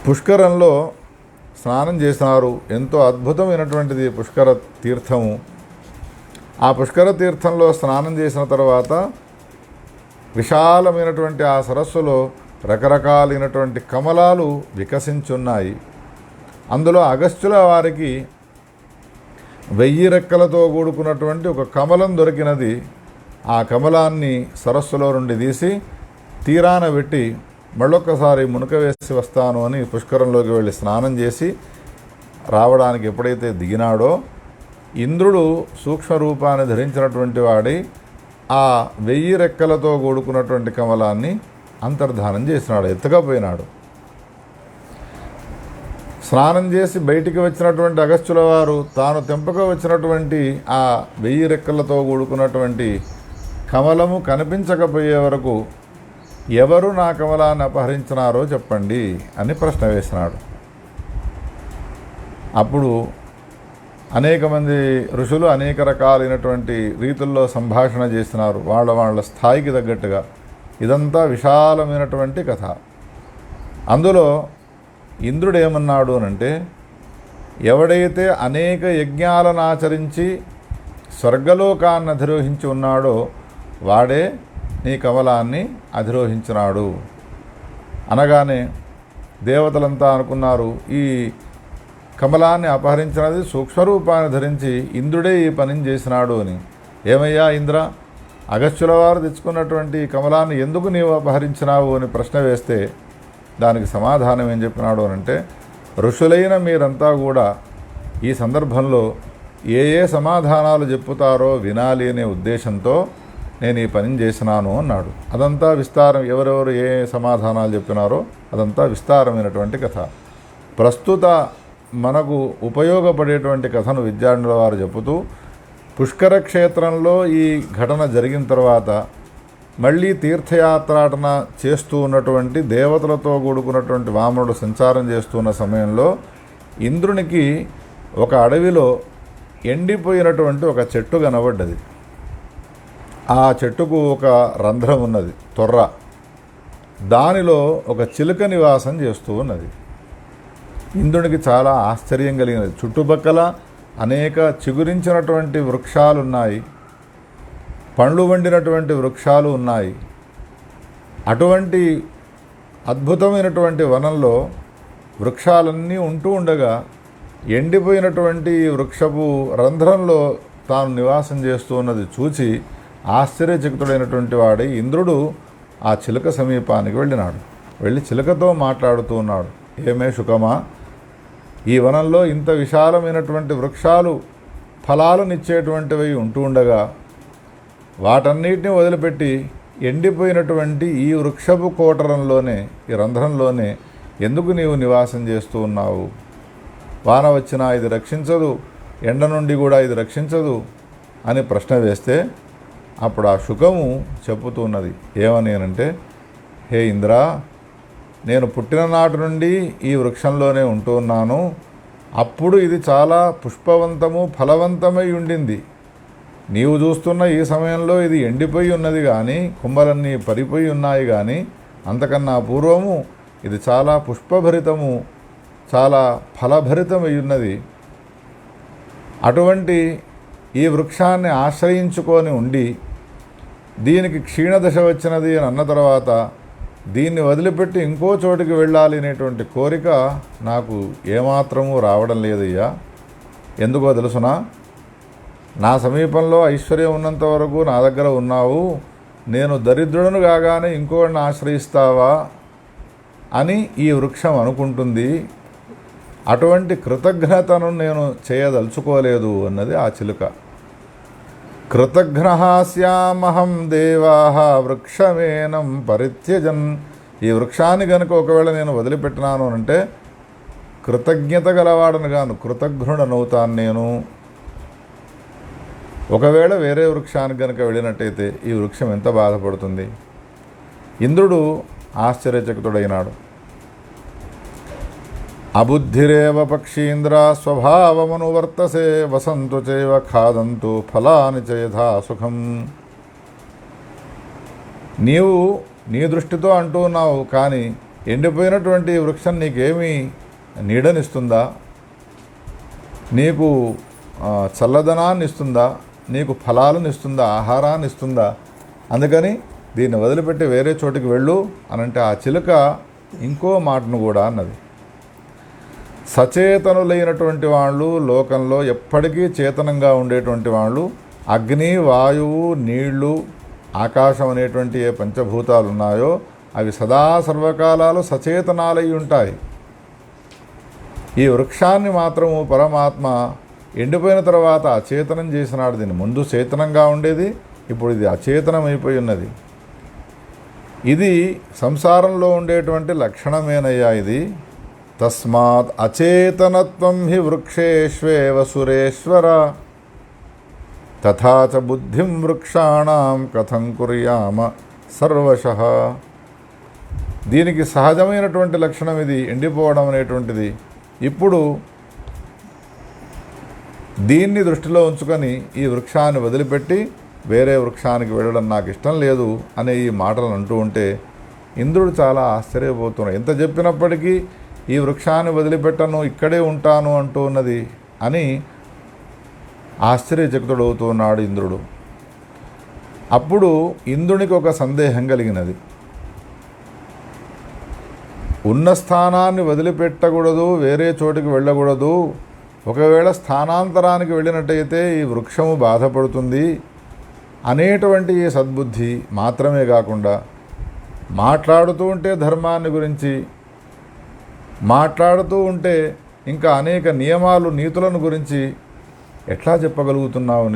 పుష్కరంలో స్నానం చేసినారు. ఎంతో అద్భుతమైనటువంటిది పుష్కర తీర్థము. ఆ పుష్కర తీర్థంలో స్నానం చేసిన తర్వాత విశాలమైనటువంటి ఆ సరస్సులో రకరకాలైనటువంటి కమలాలు వికసించున్నాయి. అందులో అగస్త్యుల వారికి 1000 రెక్కలతో కూడుకున్నటువంటి ఒక కమలం దొరికినది. ఆ కమలాన్ని సరస్సులో నుండి తీసి తీరాన పెట్టి మళ్ళొక్కసారి మునక వేసి వస్తాను అని పుష్కరంలోకి వెళ్ళి స్నానం చేసి రావడానికి ఎప్పుడైతే దిగినాడో ఇంద్రుడు సూక్ష్మరూపాన్ని ధరించినటువంటి వాడి ఆ 1000 రెక్కలతో కూడుకున్నటువంటి కమలాన్ని అంతర్ధానం చేసినాడు, ఎత్తుకపోయినాడు. స్నానం చేసి బయటికి వచ్చినటువంటి అగస్త్యుల వారు తాను తెంపక వచ్చినటువంటి ఆ 1000 రెక్కలతో కూడుకున్నటువంటి కమలము కనిపించకపోయే వరకు ఎవరు నా కమలాన్ని అపహరించినారో చెప్పండి అని ప్రశ్న వేసినాడు. అప్పుడు అనేక మంది ఋషులు అనేక రకాలైనటువంటి రీతుల్లో సంభాషణ చేసినారు, వాళ్ళ స్థాయికి తగ్గట్టుగా. ఇదంతా విశాలమైనటువంటి కథ. అందులో ఇంద్రుడు ఏమన్నాడు అనంటే, ఎవడైతే అనేక యజ్ఞాలను ఆచరించి స్వర్గలోకాన్ని అధిరోహించి ఉన్నాడో వాడే నీ కమలాన్ని అధిరోహించినాడు అనగానే దేవతలంతా అనుకున్నారు, ఈ కమలాన్ని అపహరించినది సూక్ష్మరూపాన్ని ధరించి ఇంద్రుడే ఈ పనిని చేసినాడు అని. ఏమయ్యా ఇంద్ర, అగస్త్యుల వారు తెచ్చుకున్నటువంటి కమలాన్ని ఎందుకు నీవు అపహరించినావు అని ప్రశ్న వేస్తే దానికి సమాధానం ఏం చెప్పినాడు అనంటే, ఋషులైన మీరంతా కూడా ఈ సందర్భంలో ఏ సమాధానాలు చెప్పుతారో వినాలి అనే ఉద్దేశంతో నేను ఈ పని చేసినాను అన్నాడు. అదంతా విస్తారం, ఎవరెవరు ఏ సమాధానాలు చెప్పినారో అదంతా విస్తారమైనటువంటి కథ. ప్రస్తుత మనకు ఉపయోగపడేటువంటి కథను విద్యార్థుల వారు చెబుతూ, పుష్కర క్షేత్రంలో ఈ ఘటన జరిగిన తర్వాత మళ్ళీ తీర్థయాత్రాటన చేస్తూ ఉన్నటువంటి దేవతలతో కూడుకున్నటువంటి వామనుడు సంచారం చేస్తున్న సమయంలో ఇంద్రునికి ఒక అడవిలో ఎండిపోయినటువంటి ఒక చెట్టు కనబడ్డది. ఆ చెట్టుకు ఒక రంధ్రం ఉన్నది, తొర్ర. దానిలో ఒక చిలుక నివాసం చేస్తూ ఉన్నది. ఇంద్రునికి చాలా ఆశ్చర్యం కలిగినది. చుట్టుపక్కల అనేక చిగురించినటువంటి వృక్షాలు ఉన్నాయి, పండ్లు వండినటువంటి వృక్షాలు ఉన్నాయి. అటువంటి అద్భుతమైనటువంటి వనంలో వృక్షాలన్నీ ఉంటూ ఉండగా ఎండిపోయినటువంటి వృక్షపు రంధ్రంలో తాను నివాసం చేస్తూ ఉన్నది చూచి ఆశ్చర్యచకితుడైనటువంటి వాడై ఇంద్రుడు ఆ చిలుక సమీపానికి వెళ్ళినాడు. వెళ్ళి చిలుకతో మాట్లాడుతూ ఉన్నాడు. ఏమే శుకమా, ఈ వనంలో ఇంత విశాలమైనటువంటి వృక్షాలు ఫలాలనిచ్చేటువంటివి ఉంటూ ఉండగా వాటన్నిటిని వదిలిపెట్టి ఎండిపోయినటువంటి ఈ వృక్షపు కోటరంలోనే, ఈ రంధ్రంలోనే ఎందుకు నీవు నివాసం చేస్తూ ఉన్నావు? వాన వచ్చినా ఇది రక్షించదు, ఎండ నుండి కూడా ఇది రక్షించదు అని ప్రశ్న వేస్తే అప్పుడు ఆ శుకము చెప్పుతున్నది ఏమని అంటే, హే ఇంద్ర, నేను పుట్టిన నాటి నుండి ఈ వృక్షంలోనే ఉంటూ ఉన్నాను. అప్పుడు ఇది చాలా పుష్పవంతము ఫలవంతమై ఉండింది. నీవు చూస్తున్న ఈ సమయంలో ఇది ఎండిపోయి ఉన్నది కానీ, కొమ్మలన్నీ పరిపోయి ఉన్నాయి కానీ, అంతకన్నా పూర్వము ఇది చాలా పుష్పభరితము, చాలా ఫలభరితమై ఉన్నది. అటువంటి ఈ వృక్షాన్ని ఆశ్రయించుకొని ఉండి దీనికి క్షీణదశ వచ్చినది అని అన్న తర్వాత దీన్ని వదిలిపెట్టి ఇంకో చోటికి వెళ్ళాలి అనేటువంటి కోరిక నాకు ఏమాత్రమూ రావడం లేదయ్యా. ఎందుకో తెలుసునా, నా సమీపంలో ఐశ్వర్యం ఉన్నంత వరకు నా దగ్గర ఉన్నావు, నేను దరిద్రుడును కాగానే ఇంకోడిని ఆశ్రయిస్తావా అని ఈ వృక్షం అనుకుంటుంది. అటువంటి కృతజ్ఞతను నేను చేయదలుచుకోలేదు అన్నది ఆ చిలుక. కృతజ్ఞహాస్యామహం దేవాః వృక్షమేనం పరిత్యజన్. ఈ వృక్షాన్ని కనుక ఒకవేళ నేను వదిలిపెట్టినాను అంటే కృతజ్ఞత గలవాడను గాను, కృతజ్ఞుడనవుతాను నేను. ఒకవేళ వేరే వృక్షానికి కనుక వెళ్ళినట్టయితే ఈ వృక్షం ఎంత బాధపడుతుంది? ఇంద్రుడు ఆశ్చర్యచకితుడైనాడు. అబుద్ధిరేవ పక్షీంద్ర స్వభావమనువర్తసే వసంతు చైవ ఖాదంతు ఫలాని చ యథా సుఖం. నీవు నీ దృష్టితో అంటూ ఉన్నావు, కానీ ఎండిపోయినటువంటి వృక్షం నీకేమీ నీడనిస్తుందా? నీకు చల్లదనాన్ని ఇస్తుందా? నీకు ఫలాలను ఇస్తుందా? ఆహారాన్ని ఇస్తుందా? అందుకని దీన్ని వదిలిపెట్టి వేరే చోటికి వెళ్ళు అనంటే ఆ చిలుక ఇంకో మాటను కూడా అన్నది. సచేతనులైనటువంటి వాళ్ళు లోకంలో ఎప్పటికీ చేతనంగా ఉండేటువంటి వాళ్ళు అగ్ని, వాయువు, నీళ్లు, ఆకాశం అనేటువంటి ఏ పంచభూతాలు ఉన్నాయో అవి సదా సర్వకాలాలు సచేతనాలై ఉంటాయి. ఈ వృక్షాన్ని మాత్రము పరమాత్మ ఎండిపోయిన తర్వాత అచేతనం చేసినాడు. దీన్ని ముందు చేతనంగా ఉండేది, ఇప్పుడు ఇది అచేతనమైపోయి ఉన్నది. ఇది సంసారంలో ఉండేటువంటి లక్షణమేనయ్యా ఇది. తస్మాత్ అచేతనత్వం హి వృక్షేష్వేవ సురేశ్వర తథా చ బుద్ధిం వృక్షాణం కథం కుర్యామ సర్వశః. దీనికి సహజమైనటువంటి లక్షణం ఇది, ఎండిపోవడం అనేటువంటిది. ఇప్పుడు దీన్ని దృష్టిలో ఉంచుకొని ఈ వృక్షాన్ని వదిలిపెట్టి వేరే వృక్షానికి వెళ్ళడం నాకు ఇష్టం లేదు అనే ఈ మాటలను అంటూ ఉంటే ఇంద్రుడు చాలా ఆశ్చర్యపోతున్నాడు. ఎంత చెప్పినప్పటికీ ఈ వృక్షాన్ని వదిలిపెట్టను, ఇక్కడే ఉంటాను అంటూ ఉన్నది అని ఆశ్చర్యచకితుడవుతున్నాడు ఇంద్రుడు. అప్పుడు ఇంద్రునికి ఒక సందేహం కలిగినది. ఉన్న స్థానాన్ని వదిలిపెట్టకూడదు, వేరే చోటికి వెళ్ళకూడదు. ఒకవేళ స్థానాంతరానికి వెళ్ళినట్టయితే ఈ వృక్షము బాధపడుతుంది అనేటువంటి ఈ సద్బుద్ధి మాత్రమే కాకుండా మాట్లాడుతూ ఉంటే ధర్మాన్ని గురించి, మాట్లాడుతూ ఉంటే ఇంకా అనేక నియమాలు, నీతులను గురించి ఎట్లా చెప్పగలుగుతున్నావు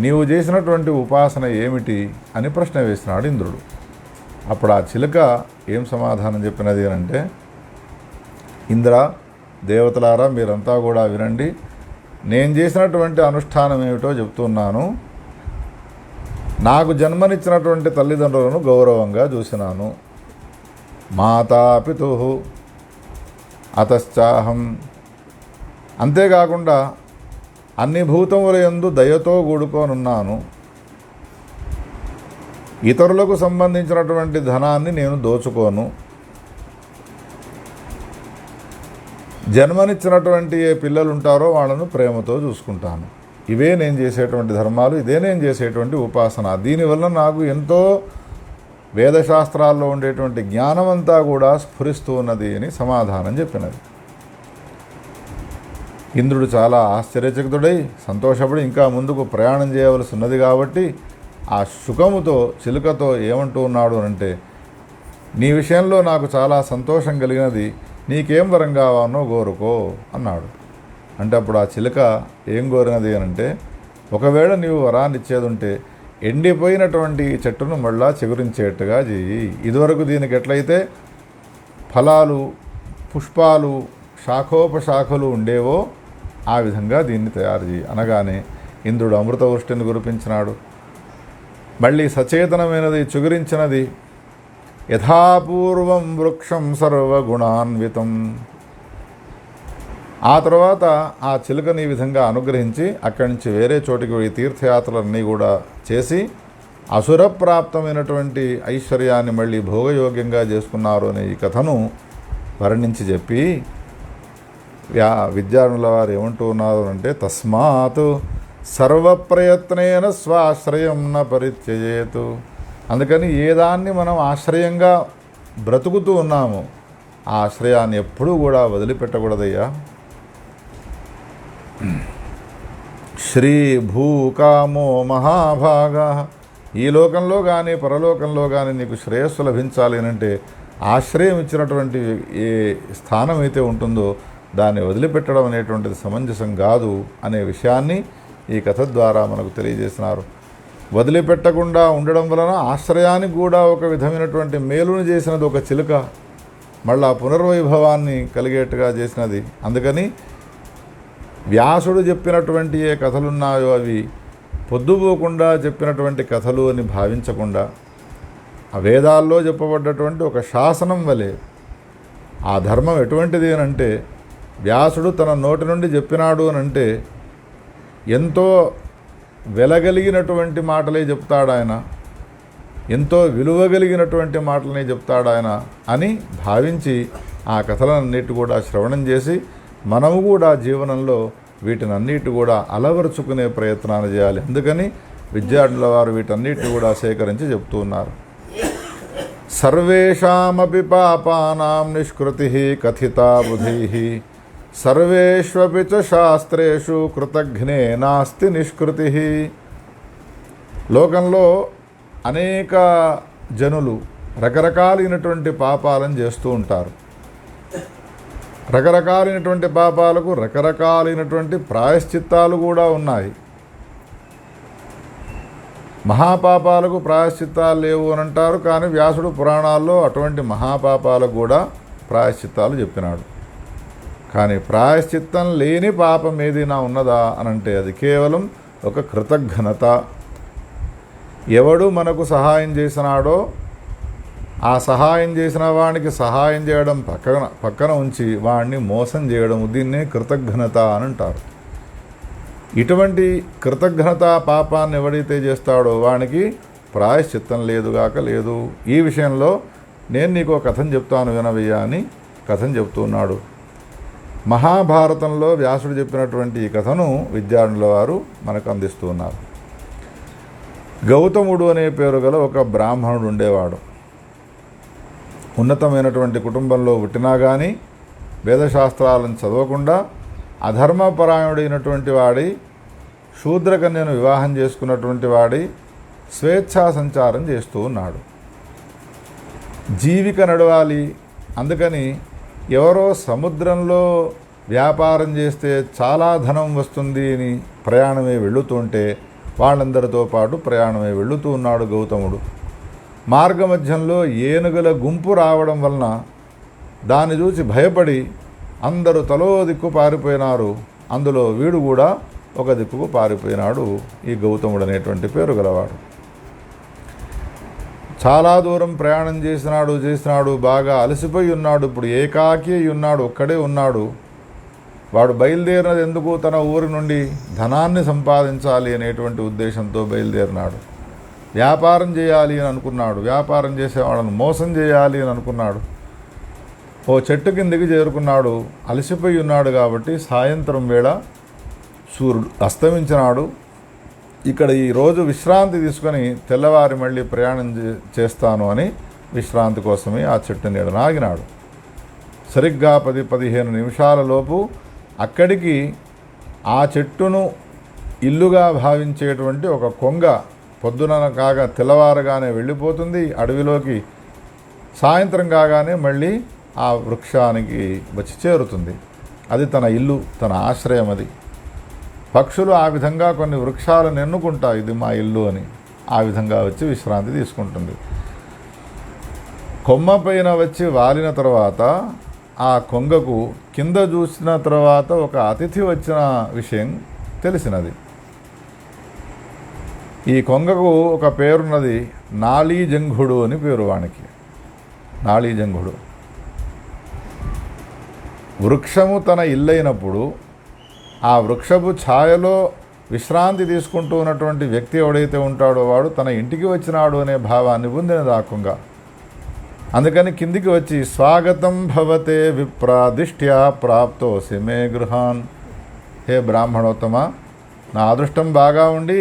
నీవు చేసినటువంటి ఉపాసన ఏమిటి అని ప్రశ్న వేసినాడు ఇంద్రుడు. అప్పుడు ఆ చిలుక ఏం సమాధానం చెప్పినది అంటే, ఇంద్ర, దేవతలారా మీరంతా కూడా వినండి, నేను చేసినటువంటి అనుష్ఠానం ఏమిటో చెప్తున్నాను. నాకు జన్మనిచ్చినటువంటి తల్లిదండ్రులను గౌరవంగా చూసినాను. మాతాపితు అతశ్చాహం. అంతేకాకుండా అన్ని భూతముల యందు దయతో కూడుకోనున్నాను. ఇతరులకు సంబంధించినటువంటి ధనాన్ని నేను దోచుకోను. జన్మనిచ్చినటువంటి ఏ పిల్లలు ఉంటారో వాళ్ళను ప్రేమతో చూసుకుంటాను. ఇవే నేను చేసేటువంటి ధర్మాలు, ఇదే నేను చేసేటువంటి ఉపాసన. దీనివల్ల నాకు ఎంతో వేదశాస్త్రాల్లో ఉండేటువంటి జ్ఞానమంతా కూడా స్ఫురిస్తూ ఉన్నది అని సమాధానం చెప్పినది. ఇంద్రుడు చాలా ఆశ్చర్యచకితుడై సంతోషపడి ఇంకా ముందుకు ప్రయాణం చేయవలసి ఉన్నది కాబట్టి ఆ శుకముతో, చిలుకతో ఏమంటూ ఉన్నాడు అంటే, నీ విషయంలో నాకు చాలా సంతోషం కలిగినది, నీకేం వరం కావాలో కోరుకో అన్నాడు. అంటే అప్పుడు ఆ చిలుక ఏం కోరినది అంటే, ఒకవేళ నీవు వరాన్ని ఇచ్చేది ఉంటే ఎండిపోయినటువంటి చెట్టును మళ్ళా చిగురించేట్టుగా చెయ్యి. ఇదివరకు దీనికి ఎట్లయితే ఫలాలు, పుష్పాలు, శాఖోపశాఖలు ఉండేవో ఆ విధంగా దీన్ని తయారు చేయి అనగానే ఇంద్రుడు అమృతవృష్టిని కురిపించినాడు. మళ్ళీ సచేతనమైనది, చిగురించినది. యథాపూర్వం వృక్షం సర్వగుణాన్వితం. ఆ తర్వాత ఆ చిలుకని ఈ విధంగా అనుగ్రహించి అక్కడి నుంచి వేరే చోటికి పోయి తీర్థయాత్రలన్నీ కూడా చేసి అసురప్రాప్తమైనటువంటి ఐశ్వర్యాన్ని మళ్ళీ భోగయోగ్యంగా చేసుకున్నారు అనే ఈ కథను వర్ణించి చెప్పి విద్యార్థుల వారు ఏమంటూ ఉన్నారు అంటే, తస్మాత్ సర్వప్రయత్నేన స్వాశ్రయం న పరిత్యజేతు. అందుకని ఏ దాన్ని మనం ఆశ్రయంగా బ్రతుకుతూ ఉన్నామో ఆ ఆశ్రయాన్ని ఎప్పుడూ కూడా వదిలిపెట్టకూడదయ్యా. శ్రీ భూకామో మహాభాగ. ఈ లోకంలో కానీ పరలోకంలో కానీ నీకు శ్రేయస్సు లభించాలి అంటే ఆశ్రయం ఇచ్చినటువంటి ఏ స్థానం అయితే ఉంటుందో దాన్ని వదిలిపెట్టడం అనేటువంటిది సమంజసం కాదు అనే విషయాన్ని ఈ కథ ద్వారా మనకు తెలియజేసినారు. వదిలిపెట్టకుండా ఉండడం వలన ఆశ్రయానికి కూడా ఒక విధమైనటువంటి మేలును చేసినది ఒక చిలుక, మళ్ళా పునర్వైభవాన్ని కలిగేట్టుగా చేసినది. అందుకని వ్యాసుడు చెప్పినటువంటి ఏ కథలున్నాయో అవి పొద్దుపోకుండా చెప్పినటువంటి కథలు అని భావించకుండా ఆ వేదాల్లో చెప్పబడ్డటువంటి ఒక శాసనం వలె ఆ ధర్మం ఎటువంటిది అనంటే, వ్యాసుడు తన నోటి నుండి చెప్పినాడు అనంటే ఎంతో వెలగలిగినటువంటి మాటలే చెప్తాడు ఆయన, ఎంతో విలువగలిగినటువంటి మాటలనే చెప్తాడు ఆయన అని భావించి ఆ కథలన్నిటి కూడా శ్రవణం చేసి మనము కూడా జీవనంలో వీటినన్నిటి కూడా అలవరుచుకునే ప్రయత్నాలు చేయాలి. అందుకని విద్యార్థుల వారు వీటన్నిటిని కూడా సేకరించి చెప్తూ ఉన్నారు. సర్వేషామపి పాపానాం నిష్కృతిః కథితా బుధైః సర్వేష్వపి చ శాస్త్రేషు కృతఘ్నే నాస్తి నిష్కృతిః. లోకంలో అనేక జనులు రకరకాలైనటువంటి పాపాలను చేస్తూ ఉంటారు. రకరకాలైనటువంటి పాపాలకు రకరకాలైనటువంటి ప్రాయశ్చిత్తాలు కూడా ఉన్నాయి. మహాపాపాలకు ప్రాయశ్చిత్తాలు లేవు అని అంటారు, కానీ వ్యాసుడు పురాణాల్లో అటువంటి మహాపాపాలకు కూడా ప్రాయశ్చిత్తాలు చెప్పినాడు. కానీ ప్రాయశ్చిత్తం లేని పాపం ఏదైనా ఉన్నదా అనంటే అది కేవలం ఒక కృతజ్ఞత. ఎవడు మనకు సహాయం చేసినాడో ఆ సహాయం చేసిన వానికి సహాయం చేయడం పక్కన ఉంచి వాడిని మోసం చేయడం, దీన్నే కృతజ్ఞత అని అంటారు. ఇటువంటి కృతజ్ఞత పాపాన్ని ఎవడైతే చేస్తాడో వానికి ప్రాయశ్చిత్తం లేదుగాక లేదు. ఈ విషయంలో నేను నీకు ఒక కథను చెప్తాను వినవయ్యా అని కథను చెప్తున్నాడు. మహాభారతంలో వ్యాసుడు చెప్పినటువంటి ఈ కథను విద్యార్థుల వారు మనకు అందిస్తూ ఉన్నారు. గౌతముడు అనే పేరు గల ఒక బ్రాహ్మణుడు ఉండేవాడు. ఉన్నతమైనటువంటి కుటుంబంలో పుట్టినా కానీ వేదశాస్త్రాలను చదవకుండా అధర్మపరాయణుడైనటువంటి వాడి, శూద్రకన్యను వివాహం చేసుకున్నటువంటి వాడి స్వేచ్ఛా సంచారం చేస్తూ ఉన్నాడు. జీవిక నడవాలి, అందుకని ఎవరో సముద్రంలో వ్యాపారం చేస్తే చాలా ధనం వస్తుంది అని ప్రయాణమే వెళుతుంటే వాళ్ళందరితో పాటు ప్రయాణమే వెళుతూ ఉన్నాడు గౌతముడు. మార్గమధ్యంలో ఏనుగుల గుంపు రావడం వలన దాన్ని చూసి భయపడి అందరూ తలో దిక్కు పారిపోయినారు. అందులో వీడు కూడా ఒక దిక్కుకు పారిపోయినాడు. ఈ గౌతముడు అనేటువంటి పేరు గలవాడు. చాలా దూరం ప్రయాణం చేసినాడు, బాగా అలసిపోయి ఉన్నాడు. ఇప్పుడు ఏకాకి ఉన్నాడు, ఒక్కడే ఉన్నాడు. వాడు బయలుదేరినది ఎందుకు? తన ఊరి నుండి ధనాన్ని సంపాదించాలి అనేటువంటి ఉద్దేశంతో బయలుదేరినాడు. వ్యాపారం చేయాలి అని అనుకున్నాడు. వ్యాపారం చేసేవాళ్ళను మోసం చేయాలి అని అనుకున్నాడు. ఓ చెట్టు కిందికి చేరుకున్నాడు. అలసిపోయి ఉన్నాడు కాబట్టి సాయంత్రం వేళ సూర్యుడు అస్తమించినాడు. ఇక్కడ ఈరోజు విశ్రాంతి తీసుకొని తెల్లవారి మళ్ళీ ప్రయాణం చేస్తాను అని విశ్రాంతి కోసమే ఆ చెట్టు నీడన ఆగినాడు. సరిగ్గా 10-15 నిమిషాల లోపు అక్కడికి ఆ చెట్టును ఇల్లుగా భావించేటువంటి ఒక కొంగ పొద్దున కాగా తెల్లవారగానే వెళ్ళిపోతుంది అడవిలోకి. సాయంత్రం కాగానే మళ్ళీ ఆ వృక్షానికి వచ్చి చేరుతుంది. అది తన ఇల్లు, తన ఆశ్రయం. అది పక్షులు ఆ విధంగా కొన్ని వృక్షాలను ఎన్నుకుంటాయి, ఇది మా ఇల్లు అని. ఆ విధంగా వచ్చి విశ్రాంతి తీసుకుంటుంది. కొమ్మ పైన వచ్చి వాలిన తర్వాత ఆ కొంగకు కింద చూసిన తర్వాత ఒక అతిథి వచ్చిన విషయం తెలిసినది. ఈ కొంగకు ఒక పేరున్నది, నాళీజంఘుడు అని పేరు వానికి. నాళీజంఘుడు. వృక్షము తన ఇల్లైనప్పుడు ఆ వృక్షపు ఛాయలో విశ్రాంతి తీసుకుంటూ ఉన్నటువంటి వ్యక్తి ఎవడైతే ఉంటాడో వాడు తన ఇంటికి వచ్చినాడు అనే భావాన్ని పొందినది ఆ కొంగ. అందుకని కిందికి వచ్చి, స్వాగతం భవతే విప్రాదిష్ట్యా ప్రాప్తోసి మే గృహాన్. హే బ్రాహ్మణోత్తమ, నా అదృష్టం బాగా ఉండి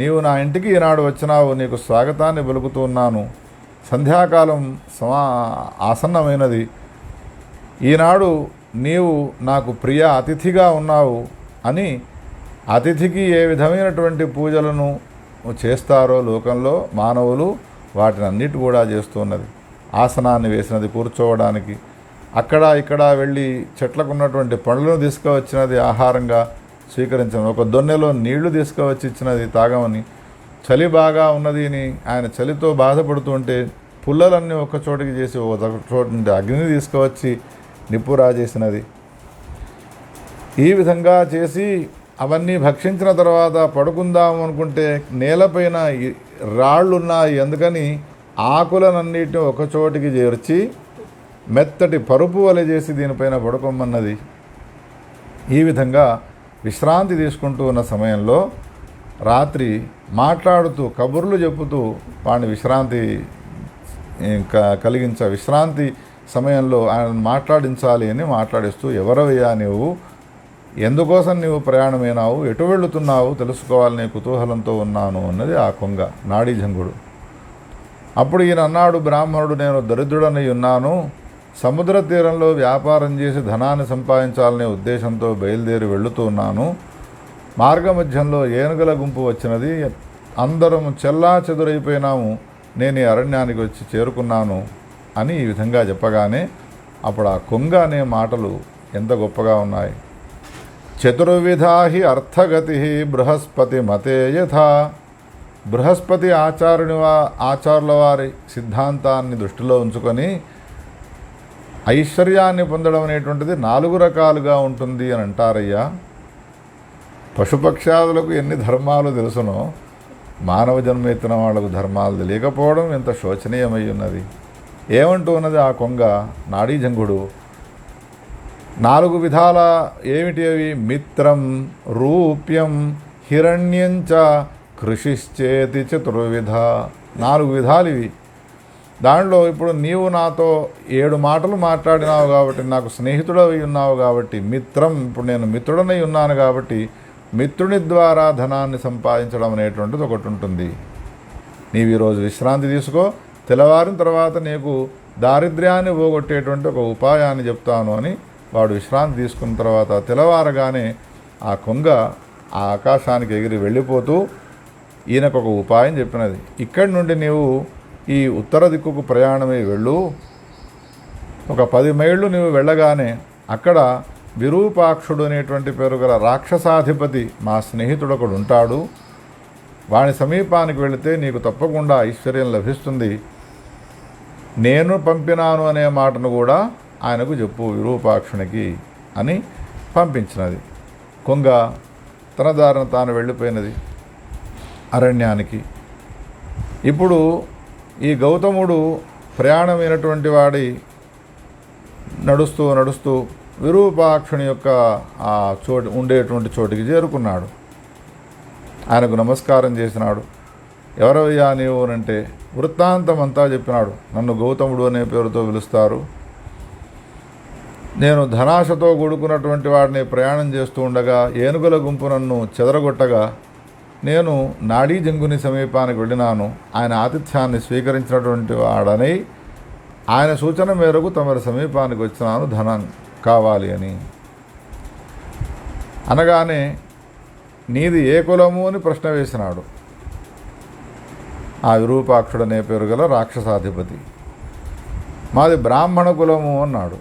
నీవు నా ఇంటికి ఈనాడు వచ్చినావు, నీకు స్వాగతాన్ని పలుకుతూ ఉన్నాను. సంధ్యాకాలం ఆసన్నమైనది. ఈనాడు నీవు నాకు ప్రియ అతిథిగా ఉన్నావు అని అతిథికి ఏ విధమైనటువంటి పూజలను చేస్తారో లోకంలో మానవులు వాటిని అన్నిటి కూడా చేస్తున్నది. ఆసనాన్ని వేసినది కూర్చోవడానికి, అక్కడ ఇక్కడ వెళ్ళి చెట్లకు ఉన్నటువంటి పండ్లను తీసుకువచ్చినది ఆహారంగా స్వీకరించను, ఒక దొన్నెలో నీళ్లు తీసుకువచ్చి ఇచ్చినది తాగమని. చలి బాగా ఉన్నది అని ఆయన చలితో బాధపడుతుంటే పుల్లలన్నీ ఒక చోటికి చేసి ఒక చోటు నుండి అగ్నిని తీసుకువచ్చి నిప్పు రాజేసినది. ఈ విధంగా చేసి అవన్నీ భక్షించిన తర్వాత పడుకుందాము అనుకుంటే నేలపైన రాళ్ళున్నాయి. అందుకని ఆకులనన్నిటిని ఒక చోటికి చేర్చి మెత్తటి పరుపు వలె చేసి దీనిపైన పడుకోమన్నది. ఈ విధంగా విశ్రాంతి తీసుకుంటూ ఉన్న సమయంలో రాత్రి మాట్లాడుతూ కబుర్లు చెప్పుతూ వాడిని విశ్రాంతి విశ్రాంతి సమయంలో ఆయన మాట్లాడించాలి అని మాట్లాడిస్తూ, ఎవరవయ్యా నీవు, ఎందుకోసం నీవు ప్రయాణమైనావు, ఎటు వెళుతున్నావు తెలుసుకోవాలనే కుతూహలంతో ఉన్నాను అన్నది ఆ కొంగ నాడీజంగుడు. అప్పుడు ఈయన అన్నాడు బ్రాహ్మణుడు, నేను దరిద్రుడనై ఉన్నాను, సముద్ర తీరంలో వ్యాపారం చేసి ధనాన్ని సంపాదించాలనే ఉద్దేశంతో బయలుదేరి వెళుతూ ఉన్నాను. మార్గమధ్యంలో ఏనుగుల గుంపు వచ్చినది, అందరం చెల్లా చెదురైపోయినాము, నేను ఈ అరణ్యానికి వచ్చి చేరుకున్నాను అని ఈ విధంగా చెప్పగానే అప్పుడు ఆ కొంగ అనే మాటలు ఎంత గొప్పగా ఉన్నాయి. చతుర్విధాహి అర్థగతి బృహస్పతి మతే యథా. బృహస్పతి ఆచారుల వారి సిద్ధాంతాన్ని దృష్టిలో ఉంచుకొని ఐశ్వర్యాన్ని పొందడం అనేటువంటిది 4 రకాలుగా ఉంటుంది అని అంటారయ్యా. పశుపక్షాదులకు ఎన్ని ధర్మాలు తెలుసునో మానవ జన్మ ఎత్తిన వాళ్లకు ధర్మాలు తెలియకపోవడం ఎంత శోచనీయమై ఉన్నది. ఏమంటూ ఉన్నది ఆ కొంగ నాడీజంగుడు? 4 విధాల ఏమిటి అవి? మిత్రం, రూప్యం, హిరణ్యంచ, కృషిశ్చేతి చతుర్విధ. 4 విధాలు ఇవి. దాంట్లో ఇప్పుడు నీవు నాతో 7 మాటలు మాట్లాడినావు కాబట్టి, నాకు స్నేహితుడవి ఉన్నావు కాబట్టి, మిత్రం, ఇప్పుడు నేను మిత్రుడనై ఉన్నాను కాబట్టి మిత్రుని ద్వారా ధనాన్ని సంపాదించడం అనేటువంటిది ఒకటి ఉంటుంది. నీవు ఈరోజు విశ్రాంతి తీసుకో, తెల్లవారిన తర్వాత నీకు దారిద్ర్యాన్ని పోగొట్టేటువంటి ఒక ఉపాయాన్ని చెప్తాను అని వాడు విశ్రాంతి తీసుకున్న తర్వాత తెల్లవారగానే ఆ కొంగ ఆ ఆకాశానికి ఎగిరి వెళ్ళిపోతూ ఈయనకు ఒక ఉపాయం చెప్పినది. ఇక్కడి నుండి నీవు ఈ ఉత్తర దిక్కుకు ప్రయాణమై వెళ్ళు, ఒక 10 మైళ్ళు నీవు వెళ్ళగానే అక్కడ విరూపాక్షుడు అనేటువంటి పేరు గల రాక్షసాధిపతి మా స్నేహితుడు ఒకడు ఉంటాడు, వాని సమీపానికి వెళితే నీకు తప్పకుండా ఐశ్వర్యం లభిస్తుంది, నేను పంపినాను అనే మాటను కూడా ఆయనకు చెప్పు విరూపాక్షునికి అని పంపించినది. కొంగ తన దారిన తాను వెళ్ళిపోయినది అరణ్యానికి. ఇప్పుడు ఈ గౌతముడు ప్రయాణమైనటువంటి వాడి నడుస్తూ నడుస్తూ విరూపాక్షుని యొక్క ఆ ఉండేటువంటి చోటికి చేరుకున్నాడు. ఆయనకు నమస్కారం చేసినాడు. ఎవరయ్యా నీవు అంటే వృత్తాంతం అంతా చెప్పినాడు. నన్ను గౌతముడు అనే పేరుతో పిలుస్తారు, నేను ధనాశతో కూడుకున్నటువంటి వాడిని ప్రయాణం చేస్తూ ఉండగా ఏనుగుల గుంపు నన్ను చెదరగొట్టగా నేను నాడీజంగుని సమీపానికి వెళ్ళినాను, ఆయన ఆతిథ్యాన్ని స్వీకరించినటువంటి వాడనై ఆయన సూచన మేరకు తమరి సమీపానికి వచ్చినాను ధనం కావాలి అని. అనగానే నీది ఏ కులము అని ప్రశ్న వేసినాడు ఆ విరూపాక్షుడనే పేరు గల రాక్షసాధిపతి. మాది బ్రాహ్మణ కులము అన్నాడు.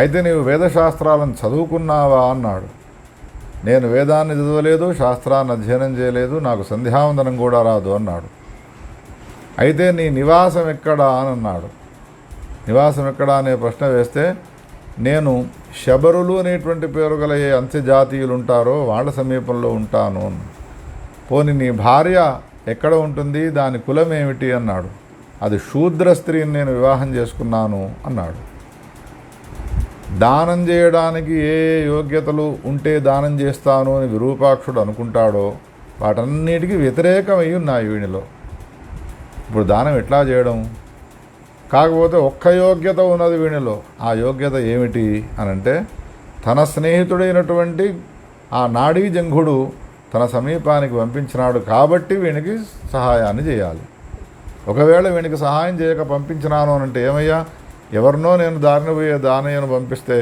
అయితే నీవు వేదశాస్త్రాలను చదువుకున్నావా అన్నాడు. నేను వేదాన్ని చదవలేదు, శాస్త్రాన్ని అధ్యయనం చేయలేదు, నాకు సంధ్యావందనం కూడా రాదు అన్నాడు. అయితే నీ నివాసం ఎక్కడా అని అన్నాడు. నివాసం ఎక్కడా అనే ప్రశ్న వేస్తే నేను శబరులు అనేటువంటి పేరు గల ఏ అంత్యజాతీయులు ఉంటారో వాళ్ళ సమీపంలో ఉంటాను. పోని నీ భార్య ఎక్కడ ఉంటుంది, దాని కులం ఏమిటి అన్నాడు. అది శూద్ర స్త్రీని నేను వివాహం చేసుకున్నాను అన్నాడు. దానం చేయడానికి ఏ యోగ్యతలు ఉంటే దానం చేస్తాను అని విరూపాక్షుడు అనుకుంటాడో వాటన్నిటికీ వ్యతిరేకమై ఉన్నాయి వీనిలో. ఇప్పుడు దానం ఎట్లా చేయడం? కాకపోతే ఒక్క యోగ్యత ఉన్నది వీనిలో. ఆ యోగ్యత ఏమిటి అనంటే తన స్నేహితుడైనటువంటి ఆ నాడీజంఘుడు తన సమీపానికి పంపించినాడు కాబట్టి వీనికి సహాయాన్ని చేయాలి. ఒకవేళ వీనికి సహాయం చేయక పంపించినాను అనంటే ఏమయ్యా, ఎవరినో నేను దారిన పోయే దానయ్యను పంపిస్తే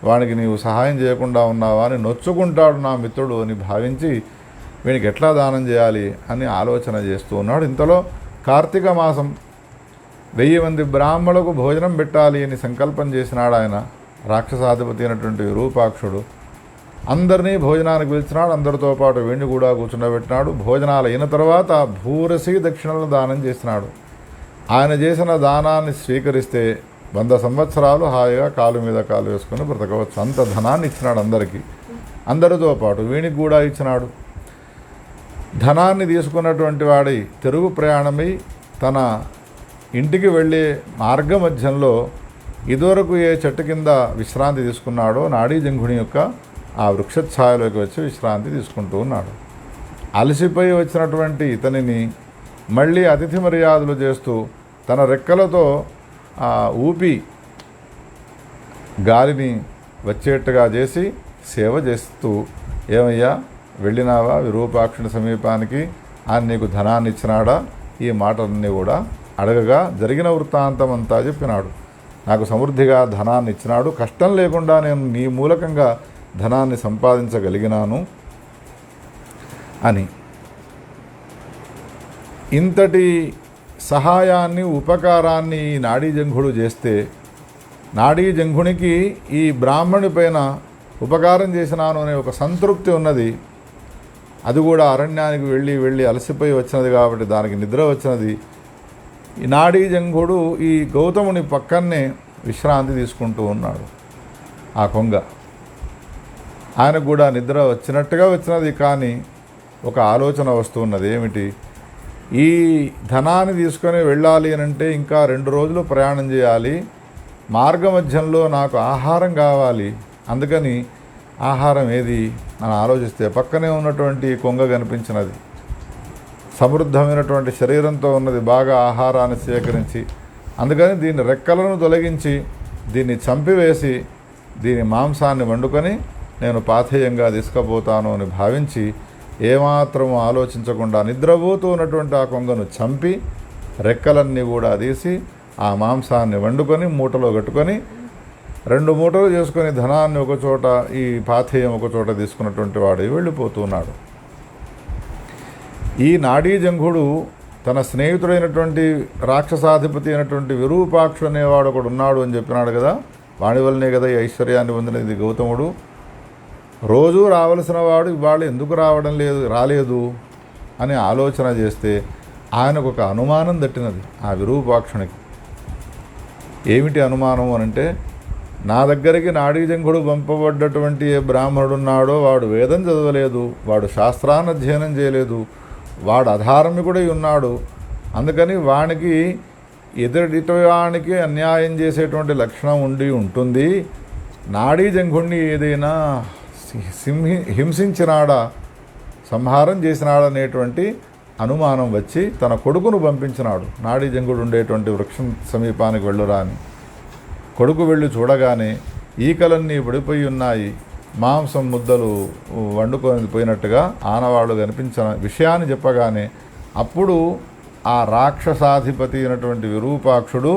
వానికి నీవు సహాయం చేయకుండా ఉన్నావా అని నొచ్చుకుంటాడు నా మిత్రుడు అని భావించి వీనికి ఎట్లా దానం చేయాలి అని ఆలోచన చేస్తూ ఉన్నాడు. ఇంతలో కార్తీక మాసం 1000 మంది బ్రాహ్మణులకు భోజనం పెట్టాలి అని సంకల్పం చేసినాడు ఆయన. రాక్షసాధిపతి అయినటువంటి విరూపాక్షుడు అందరినీ భోజనానికి పిలిచినాడు. అందరితో పాటు వీణ్ణి కూడా కూర్చుండబెట్టినాడు. భోజనాలు అయిన తర్వాత భూరసి దక్షిణలను దానం చేసినాడు. ఆయన చేసిన దానాన్ని స్వీకరిస్తే 100 సంవత్సరాలు హాయిగా కాలు మీద కాలు వేసుకుని బ్రతకవచ్చు. అంత ధనాన్ని ఇచ్చినాడు అందరికీ. అందరితో పాటు వీనికి కూడా ఇచ్చినాడు. ధనాన్ని తీసుకున్నటువంటి వాడి తిరుగు ప్రయాణమై తన ఇంటికి వెళ్ళే మార్గ మధ్యంలో ఇదివరకు ఏ చెట్టు కింద విశ్రాంతి తీసుకున్నాడో నాడీజంఘుని యొక్క ఆ వృక్షఛాయలోకి వచ్చి విశ్రాంతి తీసుకుంటూ ఉన్నాడు. అలసిపోయి వచ్చినటువంటి ఇతనిని మళ్ళీ అతిథి మర్యాదలు చేస్తూ తన రెక్కలతో ఊపి గాలిని వచ్చేట్టుగా చేసి సేవ చేస్తూ, ఏమయ్యా వెళ్ళినావా విరూపాక్షుని సమీపానికి, ఆయన నీకు ధనాన్ని ఇచ్చినాడా, ఈ మాటలన్నీ కూడా అడగగా జరిగిన వృత్తాంతం అంతా చెప్పినాడు. నాకు సమృద్ధిగా ధనాన్ని ఇచ్చినాడు, కష్టం లేకుండా నేను నీ మూలకంగా ధనాన్ని సంపాదించగలిగినాను అని. ఇంతటి సహాయాన్ని ఉపకారాన్ని ఈ నాడీజంఘుడు చేస్తే, నాడీజంఘునికి ఈ బ్రాహ్మణి పైన ఉపకారం చేసినాను అనే ఒక సంతృప్తి ఉన్నది. అది కూడా అరణ్యానికి వెళ్ళి అలసిపోయి వచ్చినది కాబట్టి దానికి నిద్ర వచ్చినది. ఈ నాడీజంఘుడు ఈ గౌతముని పక్కనే విశ్రాంతి తీసుకుంటూ ఉన్నాడు. ఆ కొంగ ఆయనకు కూడా నిద్ర వచ్చినట్టుగా వచ్చినది. కానీ ఒక ఆలోచన వస్తున్నది. ఏమిటి? ఈ ధనాన్ని తీసుకొని వెళ్ళాలి అని అంటే ఇంకా 2 రోజులు ప్రయాణం చేయాలి, మార్గమధ్యంలో నాకు ఆహారం కావాలి. అందుకని ఆహారం ఏది అని ఆలోచిస్తే పక్కనే ఉన్నటువంటి కొంగ కనిపించినది. సమృద్ధమైనటువంటి శరీరంతో ఉన్నది, బాగా ఆహారాన్ని సేకరించి. అందుకని దీని రెక్కలను తొలగించి దీన్ని చంపివేసి దీని మాంసాన్ని వండుకొని నేను పాథేయంగా తీసుకుపోతాను అని భావించి ఏమాత్రము ఆలోచించకుండా నిద్రపోతూ ఉన్నటువంటి ఆ కొంగను చంపి రెక్కలన్నీ కూడా తీసి ఆ మాంసాన్ని వండుకొని మూటలో కట్టుకొని 2 మూటలు చేసుకొని ధనాన్ని ఒకచోట, ఈ పాథేయం ఒకచోట తీసుకున్నటువంటి వాడు వెళ్ళిపోతున్నాడు. ఈ నాడీజంఘుడు తన స్నేహితుడైనటువంటి రాక్షసాధిపతి అయినటువంటి విరూపాక్షుడు అనేవాడు ఒకడు ఉన్నాడు అని చెప్పినాడు కదా. వాడి వల్లనే కదా ఈ ఐశ్వర్యాన్ని పొందినది గౌతముడు. రోజూ రావలసిన వాడు ఇవాళ ఎందుకు రాలేదు అని ఆలోచన చేస్తే ఆయనకు ఒక అనుమానం తట్టినది ఆ విరూపాక్షునికి. ఏమిటి అనుమానం అనంటే, నా దగ్గరికి నాడీజంఘుడు పంపబడ్డటువంటి ఏ బ్రాహ్మణుడున్నాడో వాడు వేదం చదవలేదు, వాడు శాస్త్రాన్ని అధ్యయనం చేయలేదు, వాడు అధార్మికుడై ఉన్నాడు. అందుకని వానికి ఎదుటివానికి అన్యాయం చేసేటువంటి లక్షణం ఉంటుంది. నాడీజంఘుడిని ఏదైనా హింసించినాడా, సంహారం చేసినాడనేటువంటి అనుమానం వచ్చి తన కొడుకును పంపించినాడు. నాడీజంఘుడు ఉండేటువంటి వృక్షం సమీపానికి వెళ్ళురా అని. కొడుకు వెళ్ళి చూడగానే ఈకలన్నీ పడిపోయి ఉన్నాయి, మాంసం ముద్దలు వండుకొని పోయినట్టుగా ఆనవాళ్ళు కనిపించిన విషయాన్ని చెప్పగానే అప్పుడు ఆ రాక్షసాధిపతి అయినటువంటి విరూపాక్షుడు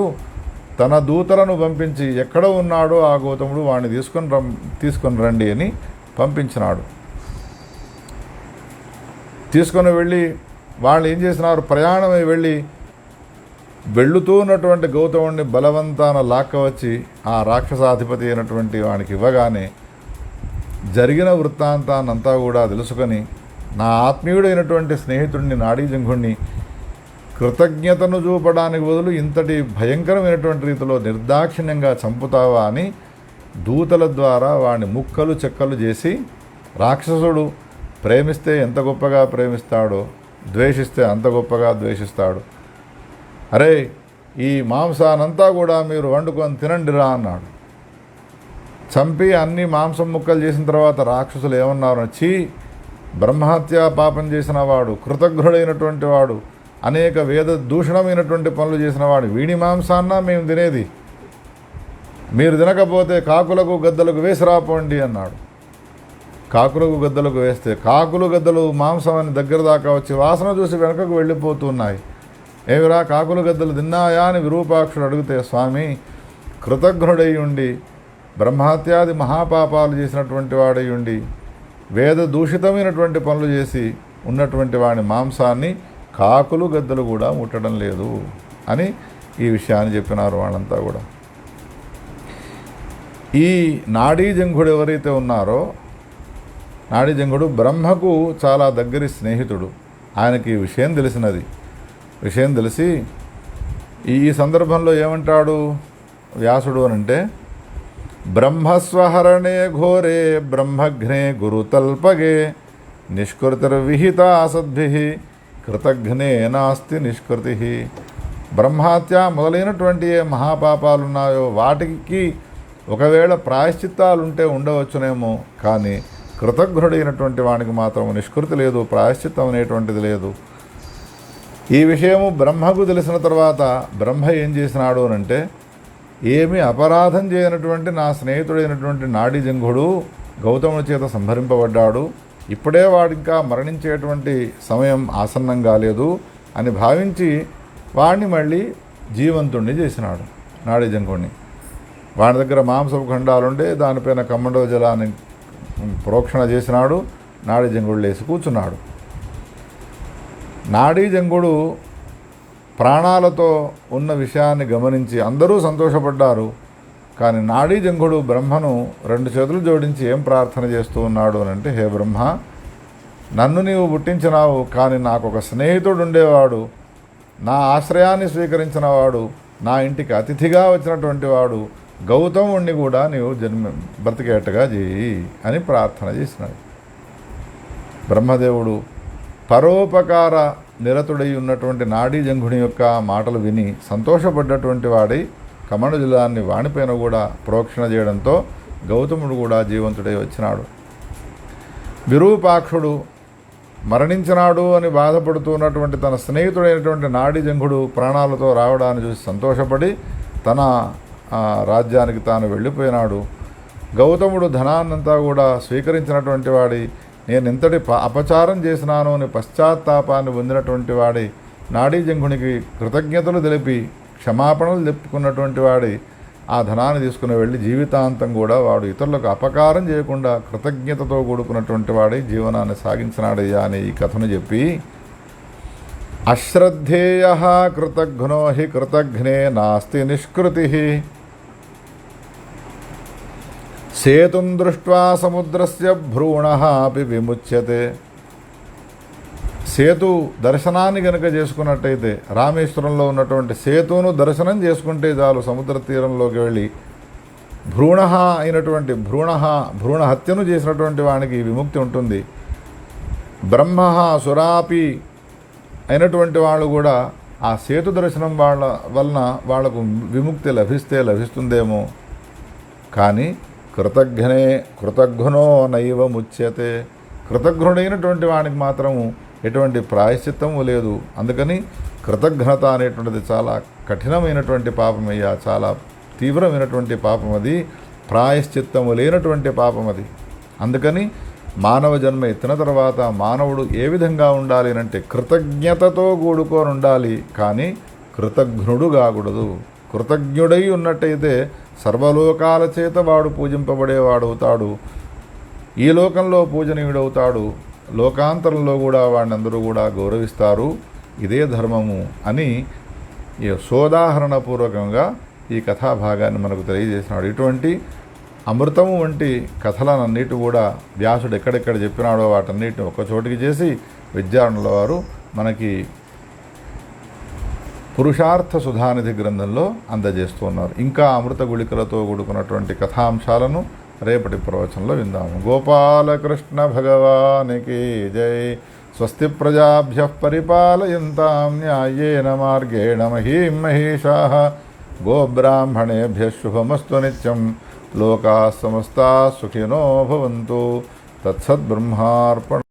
తన దూతలను పంపించి ఎక్కడ ఉన్నాడో ఆ గౌతముడు వాడిని తీసుకొని రండి అని పంపించినాడు. తీసుకొని వెళ్ళి వాళ్ళు ఏం చేసినారు, ప్రయాణమై వెళ్ళి వెళుతూ ఉన్నటువంటి గౌతముడిని బలవంతాన లాక్కవచ్చి ఆ రాక్షసాధిపతి అయినటువంటి వానికి ఇవ్వగానే జరిగిన వృత్తాంతాన్నంతా కూడా తెలుసుకొని నా ఆత్మీయుడైనటువంటి స్నేహితుడిని నాడీజంఘుడిని కృతజ్ఞతను చూపడానికి బదులు ఇంతటి భయంకరమైనటువంటి రీతిలో నిర్దాక్షిణ్యంగా చంపుతావా అని దూతల ద్వారా వాడిని ముక్కలు చెక్కలు చేసి, రాక్షసుడు ప్రేమిస్తే ఎంత గొప్పగా ప్రేమిస్తాడో, ద్వేషిస్తే అంత గొప్పగా ద్వేషిస్తాడు. అరే, ఈ మాంసానంతా కూడా మీరు వండుకొని తినండిరా అన్నాడు. చంపి అన్ని మాంసం ముక్కలు చేసిన తర్వాత రాక్షసులు ఏమన్నారు, చీ, బ్రహ్మహత్యా పాపం చేసిన వాడు, కృతజ్ఞుడైనటువంటి వాడు, అనేక వేద దూషణమైనటువంటి పనులు చేసిన వాడు, వీడి మాంసాన్న మేము తినేది, మీరు తినకపోతే కాకులకు గద్దలకు వేసి రాపోండి అన్నాడు. కాకులకు గద్దలకు వేస్తే కాకులు గద్దలు మాంసం అని దగ్గర దాకా వచ్చి వాసన చూసి వెనకకు వెళ్ళిపోతున్నాయి. ఏమిరా కాకులు గద్దలు తిన్నాయా అని విరూపాక్షుడు అడిగితే, స్వామి, కృతజ్ఞుడై ఉండి బ్రహ్మహత్యాది మహాపాపాలు చేసినటువంటి వాడై ఉండి వేద దూషితమైనటువంటి పనులు చేసి ఉన్నటువంటి వాడి మాంసాన్ని కాకులు గద్దలు కూడా ముట్టడం లేదు అని ఈ విషయాన్ని చెప్పినారు వాళ్ళంతా కూడా. ఈ నాడీజంఘుడు ఎవరైతే ఉన్నారో, నాడీజంఘుడు బ్రహ్మకు చాలా దగ్గరి స్నేహితుడు. ఆయనకి ఈ విషయం తెలిసినది. విషయం తెలిసి ఈ సందర్భంలో ఏమంటాడు వ్యాసుడు అనంటే, బ్రహ్మస్వహరణే ఘోరే బ్రహ్మఘ్నే గురుతల్పగే నిష్కృతిర్విహిత అసద్భి కృతఘ్నే నాస్తి నిష్కృతి. బ్రహ్మహత్య మొదలైనటువంటి ఏ మహాపాపాలు ఉన్నాయో వాటికి ఒకవేళ ప్రాయశ్చిత్తాలుంటే ఉండవచ్చునేమో, కానీ కృతజ్ఞుడైనటువంటి వానికి మాత్రం నిష్కృతి లేదు, ప్రాయశ్చిత్తం అనేటువంటిది లేదు. ఈ విషయము బ్రహ్మకు తెలిసిన తర్వాత బ్రహ్మ ఏం చేసినాడు అనంటే, ఏమీ అపరాధం చేయనటువంటి నా స్నేహితుడైనటువంటి నాడీజంఘుడు గౌతముడి చేత సంహరింపబడ్డాడు, ఇప్పుడే వాడు ఇంకా మరణించేటువంటి సమయం ఆసన్నం కాలేదు అని భావించి వాడిని మళ్ళీ జీవంతుణ్ణి చేసినాడు నాడీ జంగుడిని. వాడి దగ్గర మాంసపు ఖండాలుండే దానిపైన కమండవ జలాన్ని ప్రోక్షణ చేసినాడు. నాడీ జంగుడు లేసి కూర్చున్నాడు. నాడీ జంగుడు ప్రాణాలతో ఉన్న విషయాన్ని గమనించి అందరూ సంతోషపడ్డారు. కానీ నాడీ జంగుడు బ్రహ్మను 2 చేతులు జోడించి ఏం ప్రార్థన చేస్తూ ఉన్నాడు అని అంటే, హే బ్రహ్మ, నన్ను నీవు పుట్టించినావు, కానీ నాకు ఒక స్నేహితుడు ఉండేవాడు, నా ఆశ్రయాన్ని స్వీకరించిన వాడు, నా ఇంటికి అతిథిగా వచ్చినటువంటి వాడు గౌతముణ్ణి కూడా నీవు బ్రతికేట్టుగా చేయి అని ప్రార్థన చేసినాడు. బ్రహ్మదేవుడు పరోపకార నిరతుడై ఉన్నటువంటి నాడీ జంగుని యొక్క మాటలు విని సంతోషపడ్డటువంటి వాడై కమండ జలాన్ని వాణిపైన కూడా ప్రోక్షణ చేయడంతో గౌతముడు కూడా జీవంతుడై వచ్చినాడు. విరూపాక్షుడు మరణించినాడు అని బాధపడుతున్నటువంటి తన స్నేహితుడైనటువంటి నాడీ జంగుడు ప్రాణాలతో రావడాన్ని చూసి సంతోషపడి తన రాజ్యానికి తాను వెళ్ళిపోయినాడు. గౌతముడు ధనాన్నంతా కూడా స్వీకరించినటువంటి వాడి, నేను ఎంతటి అపచారం చేసినాను అని పశ్చాత్తాపాన్ని పొందినటువంటి వాడి, నాడీ జంగునికి కృతజ్ఞతలు తెలిపి క్షమాపణలు చెప్పుకున్నటువంటి వాడి ఆ ధనాన్ని తీసుకుని వెళ్ళి జీవితాంతం కూడా వాడు ఇతరులకు అపకారం చేయకుండా కృతజ్ఞతతో కూడుకున్నటువంటి వాడి జీవనాన్ని సాగించినాడయ్యా అని ఈ కథను చెప్పి, అశ్రద్ధేయ కృతఘ్నో హి కృతఘ్నే నాస్తి నిష్కృతి సేతుం దృష్ట్వా సముద్రస్య భ్రూణః అపి విముచ్యతే. సేతు దర్శనాన్ని కనుక చేసుకున్నట్టయితే, రామేశ్వరంలో ఉన్నటువంటి సేతును దర్శనం చేసుకుంటే చాలు సముద్ర తీరంలోకి వెళ్ళి అయినటువంటి భ్రూణ హత్యను చేసినటువంటి వానికి విముక్తి ఉంటుంది. బ్రహ్మ సురాపి అయినటువంటి వాళ్ళు కూడా ఆ సేతు దర్శనం వలన వాళ్లకు విముక్తి లభిస్తుందేమో. కానీ కృతఘ్నో నైవ ముచ్యతే, కృతఘ్నుడైనటువంటి వానికి మాత్రము ఎటువంటి ప్రాయశ్చిత్తము లేదు. అందుకని కృతఘ్నత అనేటువంటిది చాలా కఠినమైనటువంటి పాపమయ్యా, చాలా తీవ్రమైనటువంటి పాపం అది, ప్రాయశ్చిత్తము లేనటువంటి పాపం అది. అందుకని మానవ జన్మ ఎత్తిన తర్వాత మానవుడు ఏ విధంగా ఉండాలి అంటే కృతజ్ఞతతో కూడుకొని ఉండాలి, కానీ కృతఘ్నుడు కాకూడదు. కృతజ్ఞుడై ఉన్నట్టయితే సర్వలోకాల చేత వాడు పూజింపబడేవాడవుతాడు, ఈ లోకంలో పూజనీయుడవుతాడు, లోకాంతరంలో కూడా వాడిని అందరూ కూడా గౌరవిస్తారు. ఇదే ధర్మము అని సోదాహరణపూర్వకంగా ఈ కథాభాగాన్ని మనకు తెలియజేసినాడు. ఇటువంటి అమృతము వంటి కథలనన్నిటి కూడా వ్యాసుడు ఎక్కడెక్కడ చెప్పినాడో వాటన్నిటిని ఒక్కచోటికి చేసి విద్యారణుల వారు మనకి పురుషార్థ సుధానిధి గ్రంథంలో అందజేస్తున్నారు. ఇంకా అమృత గుళికలతో కూడుకున్నటువంటి కథాంశాలను రేపటి ప్రవచనంలో విందాము. గోపాలకృష్ణ భగవానికి జై. స్వస్తి ప్రజాభ్యః పరిపాలయంతాం న్యాయేన మార్గేణ మహీం మహేషాః. గోబ్రాహ్మణేభ్యః శుభమస్తు నిత్యం. లోకాః సమస్తాః సుఖినో భవంతు. తత్సద్బ్రహ్మార్పణ.